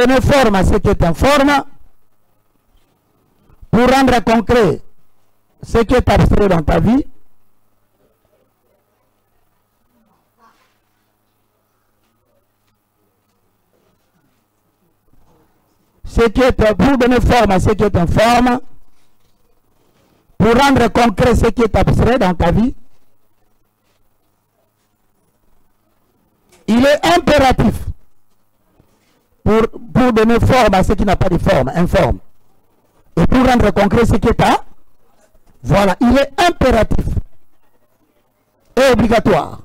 donner forme à ce qui est informe, pour rendre concret ce qui est abstrait dans ta vie, pour donner forme à ce qui est informe, pour rendre concret ce qui est abstrait dans ta vie, il est impératif pour donner forme à ce qui n'a pas de forme, informe. Et pour rendre concret ce qui est à, voilà, il est impératif et obligatoire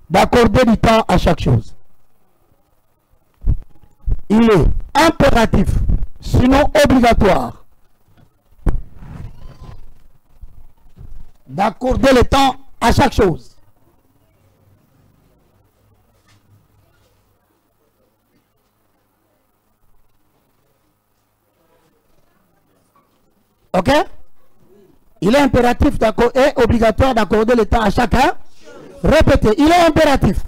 d'accorder du temps à chaque chose. Il est impératif, sinon obligatoire, d'accorder le temps à chaque chose. Ok? Il est impératif et obligatoire d'accorder le temps à chacun. Répétez, il est impératif.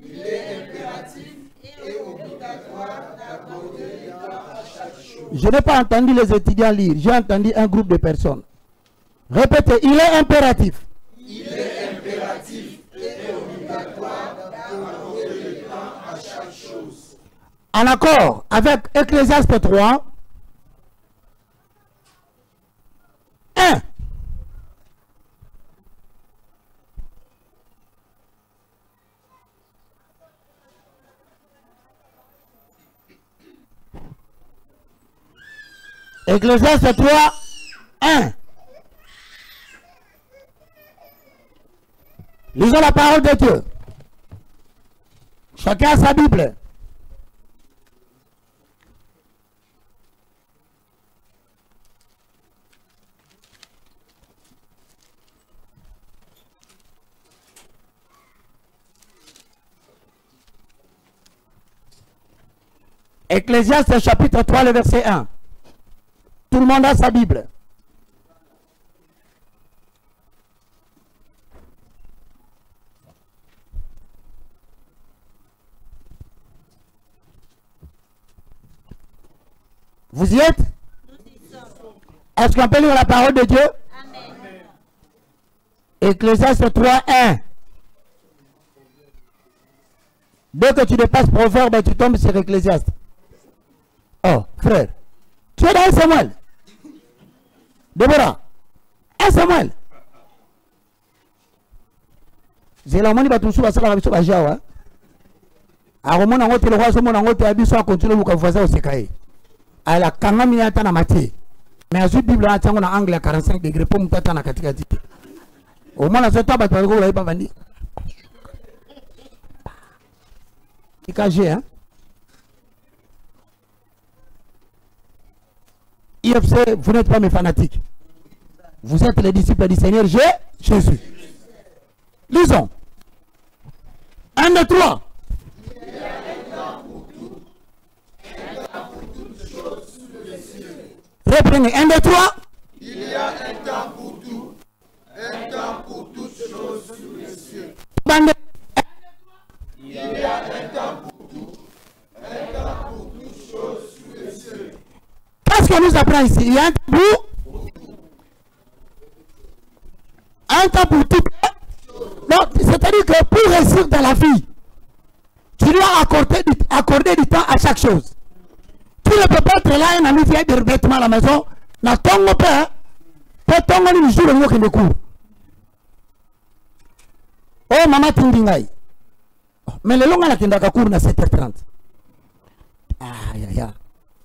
Il est impératif et obligatoire d'accorder le temps à chaque chose. Je n'ai pas entendu les étudiants lire, j'ai entendu un groupe de personnes. Répétez, il est impératif. Il est impératif et obligatoire d'accorder le temps à chaque chose. En accord avec Ecclésiaste 3, 1. Ecclésiaste 3, 1. Lisons la parole de Dieu. Chacun a sa Bible. Ecclésiaste chapitre 3, le verset 1. Tout le monde a sa Bible. Vous y êtes? Est-ce qu'on peut lire la parole de Dieu? Amen. Ecclésiaste 3, 1. Dès que tu dépasses Proverbe, tu tombes sur Ecclésiaste. Oh, frère. Tu es dans 1 Samuel. Déborah. 1 Samuel. J'ai la moni batumsu basala biso bajawa. Aromona ngote le roi somo na ngote abiso a continuer buka voisin osekaye. Ala kanga miata na mati. Mais azu Bible na tango na angle 45 degrés pour mutata na katika tiki. Au moins na sota ba ko ba ba bandi. IKG hein. IFC, vous n'êtes pas mes fanatiques. Vous êtes les disciples du Seigneur Jésus. Lisons. 1, 2, 3. Il y a un temps pour tout, un temps pour toutes choses sous le ciel. Reprenez. 1, 2, 3. Il y a un temps pour tout, un temps pour toutes choses sous le ciel. Il y a un temps pour tout, un temps pour toutes choses sous le ciel. Qu'est-ce qu'on nous apprend ici? Il y a un temps pour un temps pour tout. C'est-à-dire que pour réussir dans la vie, tu dois accorder du temps à chaque chose. Tu ne peux pas être là et n'aller faire des revêtements à la maison. Na tongo père, peut tongo ni jour le qui me court. Oh maman tindingai. Mais le long à la tindaka court na 7h30. Aïe aïe aïe.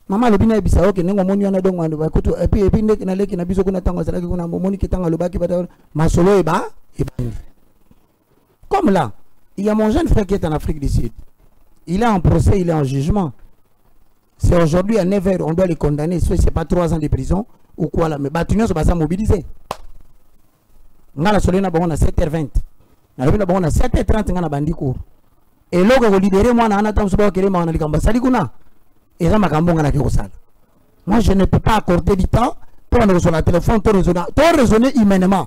Maman le bina bisa ok nengo moni ana dongo ando bakuto et puis na leki na biso kuna tango salaki kuna moni kitanga le baki bata masolo eba ebandi. Comme là, il y a mon jeune frère qui est en Afrique du Sud. Il est en procès, il est en jugement. C'est aujourd'hui à 9h, on doit les condamner. Ce n'est pas 3 ans de prison ou quoi là. Mais Batunion se va mobiliser. On a la solena à 7h20. On a 7h30 on a bandi cours. Et là, on libéré moi, on a attendu ce que on a dit comme ça. Et ça m'a moi, je ne peux pas accorder du temps pour raisonner le téléphone, pour raisonner humainement.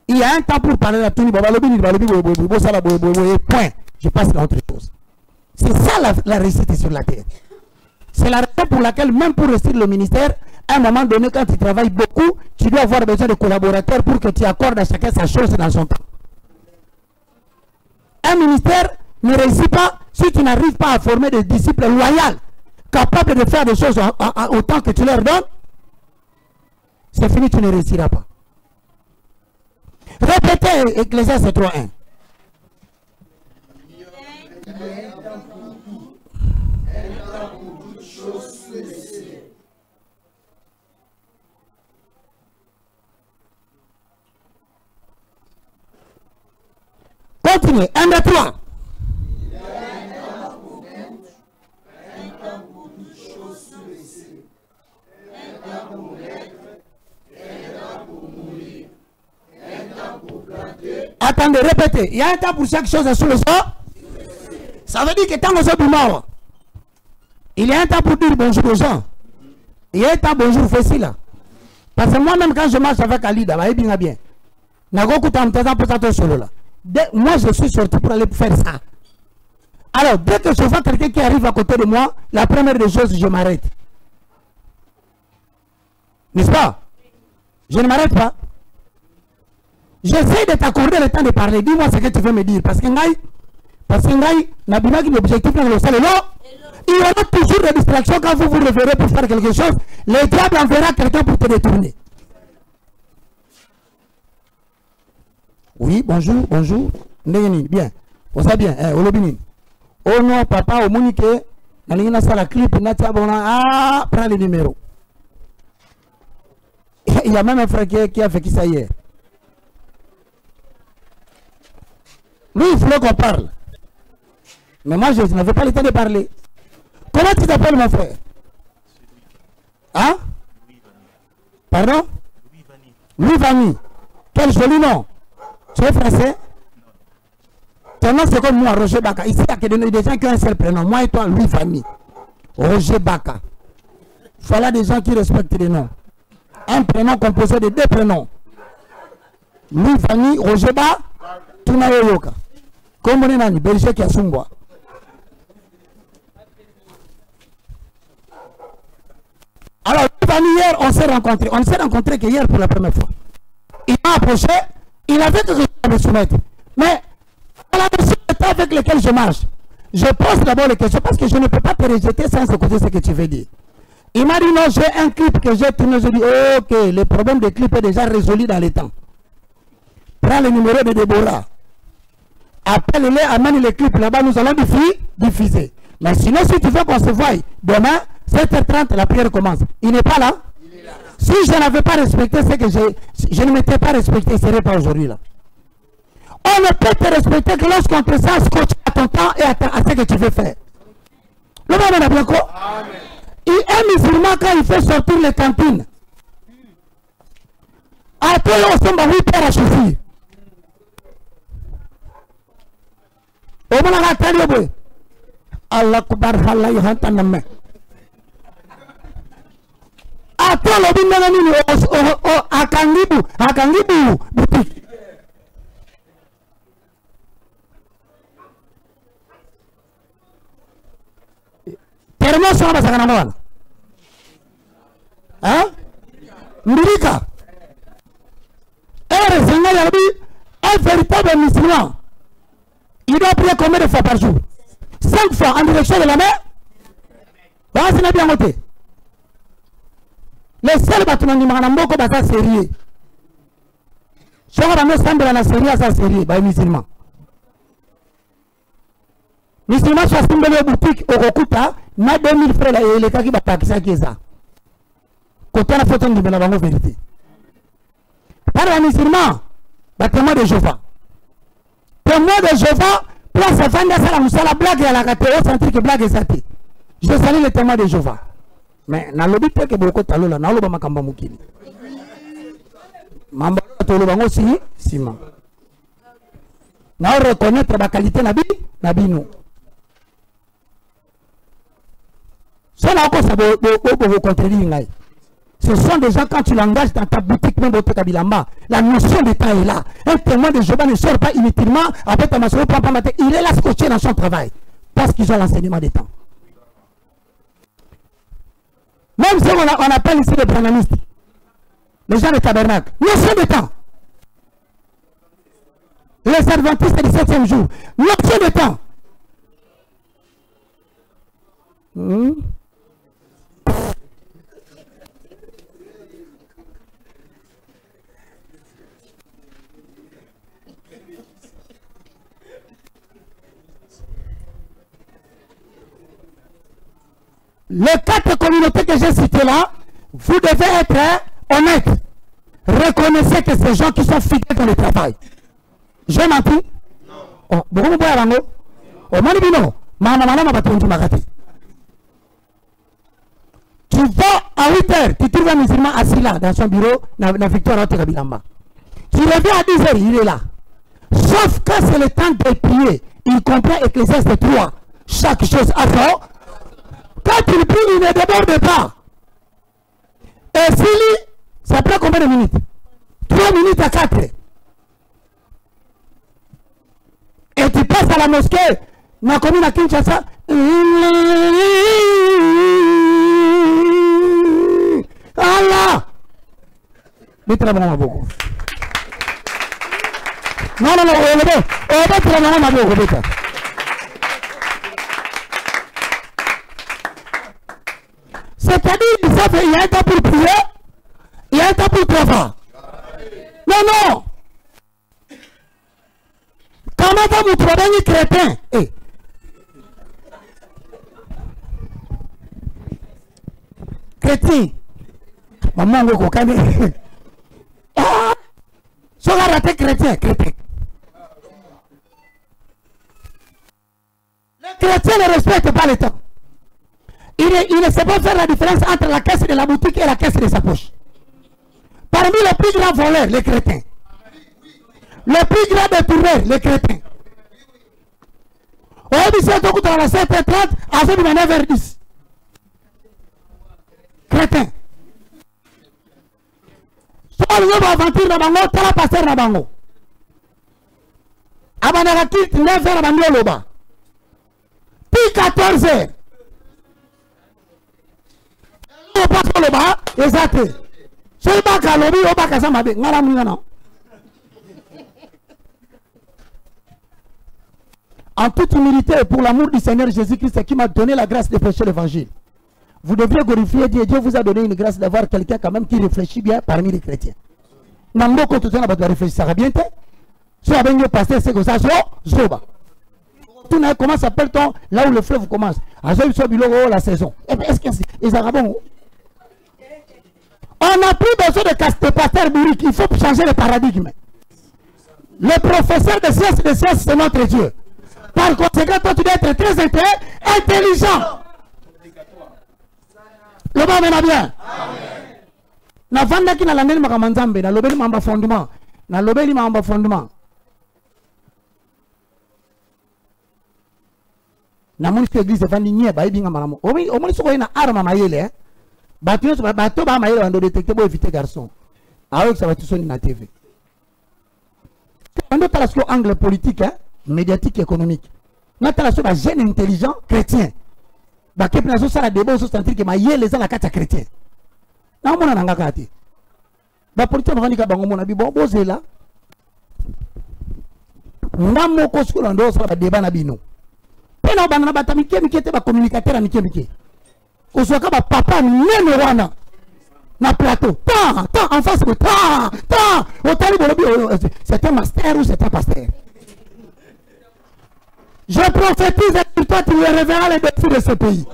Il y a un temps pour parler à tout le monde. Point. je passe à autre chose. C'est ça la réussite sur la terre. C'est la raison pour laquelle, même pour réussir le ministère, à un moment donné, quand tu travailles beaucoup, tu dois avoir besoin de collaborateurs pour que tu accordes à chacun sa chose dans son temps. Un ministère ne réussit pas si tu n'arrives pas à former des disciples loyaux, capables de faire des choses autant que tu leur donnes. C'est fini, tu ne réussiras pas. Répétez Ecclésiaste 3:1. Continuez. 1, 2, 3. Attendez, répétez. Il y a un temps pour chaque chose sur le sol. Ça veut dire que tant que ça mort, il y a un temps pour dire bonjour aux gens. Il y a un temps bonjour facile là. Parce que moi-même quand je marche avec Alida, bien bien. Moi je suis sorti pour aller faire ça. Alors dès que je vois quelqu'un qui arrive à côté de moi, la première des choses, je m'arrête. N'est-ce pas? Je ne m'arrête pas. J'essaie de t'accorder le temps de parler. Dis-moi ce que tu veux me dire. Parce que l'objectif dans le salle, il y aura toujours des distractions quand vous vous réveillez pour faire quelque chose. Le diable enverra quelqu'un pour te détourner. Oui, bonjour, bonjour. Bien. On sait bien. Oh non, papa, au Monique, la clip, ah, prends le numéro. Il y a même un frère qui a fait qui ça hier. Lui, il voulait qu'on parle. Mais moi, je n'avais pas le temps de parler. Comment tu t'appelles, mon frère? Hein? Pardon? Louis Vanny. Quel joli nom. Tu es français? Ton nom, c'est comme moi, Roger Baka. Ici, il y a des gens qui ont un seul prénom. Moi et toi, Louis Vanny. Roger Baka. Voilà des gens qui respectent les noms. Un prénom composé de 2 prénoms. Louis Vanny, Roger Baka. Tunayoyoka. Comme on est dans Belgique qui a Sumbois. Alors, hier, on s'est rencontrés. On s'est rencontrés hier pour la première fois. Il m'a approché, il avait quelque chose à me soumettre. Mais, à la mission avec laquelle je marche, je pose d'abord les questions parce que je ne peux pas te rejeter sans écouter ce que tu veux dire. Il m'a dit non, j'ai un clip que j'ai tourné. Je dis ok, le problème des clips est déjà résolu dans les temps. Prends le numéro de Déborah. Appelle-les, amène les clips là-bas, nous allons diffuser. Mais sinon, si tu veux qu'on se voie, demain, 7h30, la prière commence. Il n'est pas là? Il est là. Si je n'avais pas respecté ce que je ne m'étais pas respecté, il ne serait pas aujourd'hui là. On ne peut te respecter que lorsqu'on te sent scotché à ton temps et à ce que tu veux faire. Le monde a bien quoi? Il est musulman quand il fait sortir les cantines. Après, on s'en va 8 heures à chauffer. Allah Akbar, Allah Yahantaname. Attends, le binanani akangibu boutique. Termo sama sakana mwana. Hein? Mbirika. Un véritable musulman. Il doit prier combien de fois par jour? 5 fois en direction de la mer. Vas-y, n'a bien noté. Les seuls bâtiments du Maranamboko, c'est sérieux. Si on a mis ça dans la série, c'est sérieux, bah, musulman. Musulman, je suis dans la boutique au Rokuta, n'a 2000 frères et les cas qui battent ça qui est ça. Côté la photo de la vérité. Par les musulmans, témoin de Jéhovah. Témoin de Jéhovah, place à fin de la blague à la catégorie centrique blague et sati. Je salue les témoins de Jéhovah. Mais dans le but que beaucoup de là, dans le bas makamba mukini. Mamba tolo bango si sima. Na reconnaître la qualité nabi nous. Cela encore ça vous contredire ngai. Si Ce sont des gens, quand tu l'engages dans ta boutique, même au Kabilamba, la notion d'État est là. Un témoin de Jéhovah ne sort pas inutilement, après ta maçonnerie, il est là scotché dans son travail. Parce qu'ils ont l'enseignement des temps. Même si on appelle ici les branamistes, les gens de tabernacle, notion de temps. Les adventistes du 7e jour, notion de temps. Les 4 communautés que j'ai citées là, vous devez être honnête. Reconnaissez que ces gens qui sont fidèles dans le travail. J'ai menti? Non. Tu vas à 8 h, tu trouves un musulman assis là, dans son bureau, dans Victoire Kabilamba. Tu reviens à 10 h, il est là. Sauf que c'est le temps de prier. Il comprend Ecclésiaste 3. Chaque chose à faire. Quand il prie, il ne déborde pas. Et s'il lit, ça prend combien de minutes? 3 minutes à 4. Et tu passes à la mosquée, dans la commune à Kinshasa. Allah! Non, c'est-à-dire, il y a un temps pour prier, il y a un temps pour travailler. Non, non. Comment vous trouvez chrétien? Chrétien. Maman, vous connaissez. Si on a raté chrétien, chrétien. Les chrétiens ne respectent pas le temps. Il ne sait pas faire la différence entre la caisse de la boutique et la caisse de sa poche. Parmi les plus grands voleurs, les chrétiens. Les plus grands détourneurs, les chrétiens. Au lycée, on à la 7h30, à 9h10. Chrétiens. Soit le nom aventure dans Bango, t'as la pasteur dans Bango. Abanaraki, 9h à Bango Loba. Puis 14h. On passe au Loba, exact. So il baka lobi, il baka samabe, ngara mingana. En toute humilité et pour l'amour du Seigneur Jésus-Christ qui m'a donné la grâce de prêcher l'évangile. Vous devriez glorifier Dieu. Dieu vous a donné une grâce d'avoir quelqu'un quand même qui réfléchit bien parmi les chrétiens. Nambo quand tu as réfléchi, ça va bien te. Si avec le pasteur, c'est que ça, zoba. Tout comment s'appelle-t-on là où le fleuve commence? À la saison. Est-ce que les Arabes on n'a plus besoin de pasteur bourrique. Il faut changer le paradigme. Le professeur de sciences, c'est notre Dieu. Par conséquent, toi, tu dois être très intelligent. Le bon mena bien. Na vanda ki na landeli makamanzambe, na lobeli mamba fondement. Na lobeli mamba fondement. Na moni église vandi nye ba ibinga malamo. Omoni soko ina arma mayele bato ba mayele wando détecter bo éviter garçon. Alors ça va tout sonner na TV. On doit sur angle politique, médiatique, économique. Nous avons sur un jeune intelligent chrétien. Bah, qui est sur la débat, sur sentir que maïe les gens la carte chrétien. Non, mon n'a pas été. Bah, politique, on va dire que mon abi bon, bon, c'est là. N'amo kosko l'ando sur la débat nabino. Pena banana batamike mikete ba communicateur à mikemike. Kosoka ba papa nene wana. Na plateau, tant, en face de tant, au talib, c'est un master ou c'est un pasteur. Je prophétise sur toi, tu révéleras les défis de ce pays.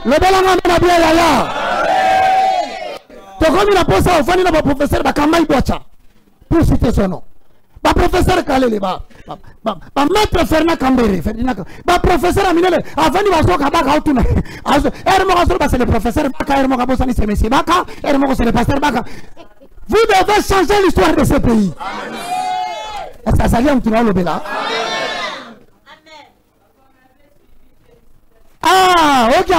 Le bel homme bien là. Tu comme il a posé au fond, il a un professeur Bakamai Boacha, pour citer son nom. Ma professeur Kalele, ma maître Fernand Kambere, ma professeur Aminele, avant de voir Kabaka Outuna, c'est le professeur Baka, Hermogabosani, c'est M. Baka, Hermogo, c'est le pasteur Baka. Vous devez changer l'histoire de ce pays. Ça s'allie un petit peu le là. Ah, ok,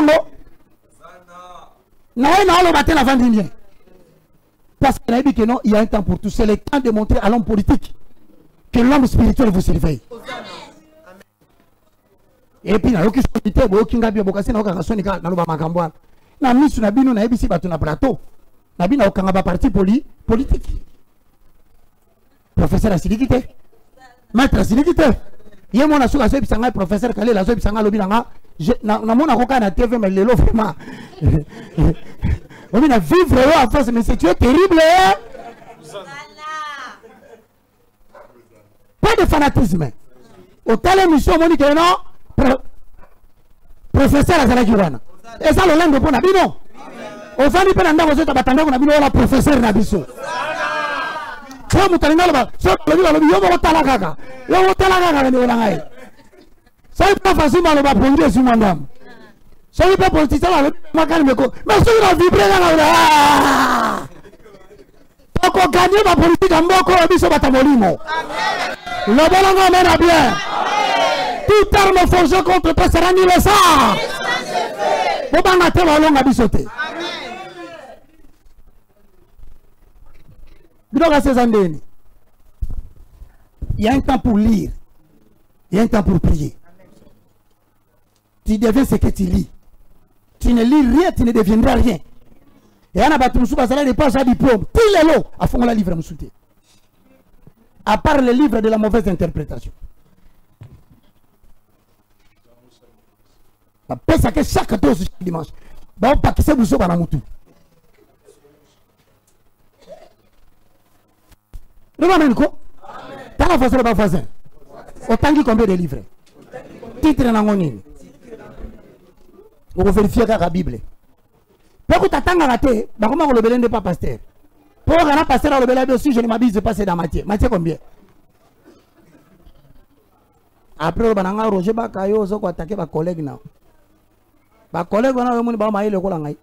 Parce qu'il a dit que non, il y a un temps pour tout. C'est le temps de montrer à l'homme politique que l'homme spirituel vous surveille. Et puis, il y a aucune solité, aucune gabi, aucun sonika, na misu na bino na ebisi batu na plateau. Na bino aucun parti politique. Professeur Asilikite. Maître Asilikite. Yé mon assou aso ebisanga professeur Kale la so ebisanga lobi nanga. Na mona koka na TV mais lelo vraiment. On vient vivre en face mais c'est terrible. Pas de fanatisme. Au tel émission moni que non professeur azalaki wana. Et ça le langue pour nabino. Au fani pe nanda ko batanga ko nabino la professeur nabiso. Kwa mutalinga ba so lobi yo mo tala kaka. Yo mo tala kaka ni wala ngai. C'est pas facile à le prendre sur madame. C'est pas politicien là, ma calme ko. Mais si on vibrer là. Poko gagner ma politique en boko biso batamolimo. Amen. Le bolongo mène bien. Tout arme forgé contre toi sera nul ça. Bobanga te bolongo bisote. Amen. Bidoga sezandeni. Il y a un temps pour lire. Il y a un temps pour prier. Tu deviens ce que tu lis. Tu ne lis rien, tu ne deviendras rien. Et on a battu le souba, ça n'a pas de diplôme. Tout les lots, à fond la livre, à part le livre de la mauvaise interprétation. Après ça, que chaque dose dimanche. Bon, pas que c'est vous sauver à Moutou. Le moment quoi? T'as la façon de pas faire. Autant qu'il combien de livres. Titre dans mon ligne. Vous vérifiez la Bible. Pourquoi tu attends à rater? Comment vous le belez pas pasteur? Pourquoi un pasteur le belez aussi? Je ne m'abuse de passer dans Matthieu. Matthieu combien? Après, on a Roger Bakayo, on a attaqué ma collègue. Ma collègue, on a eu le collègue.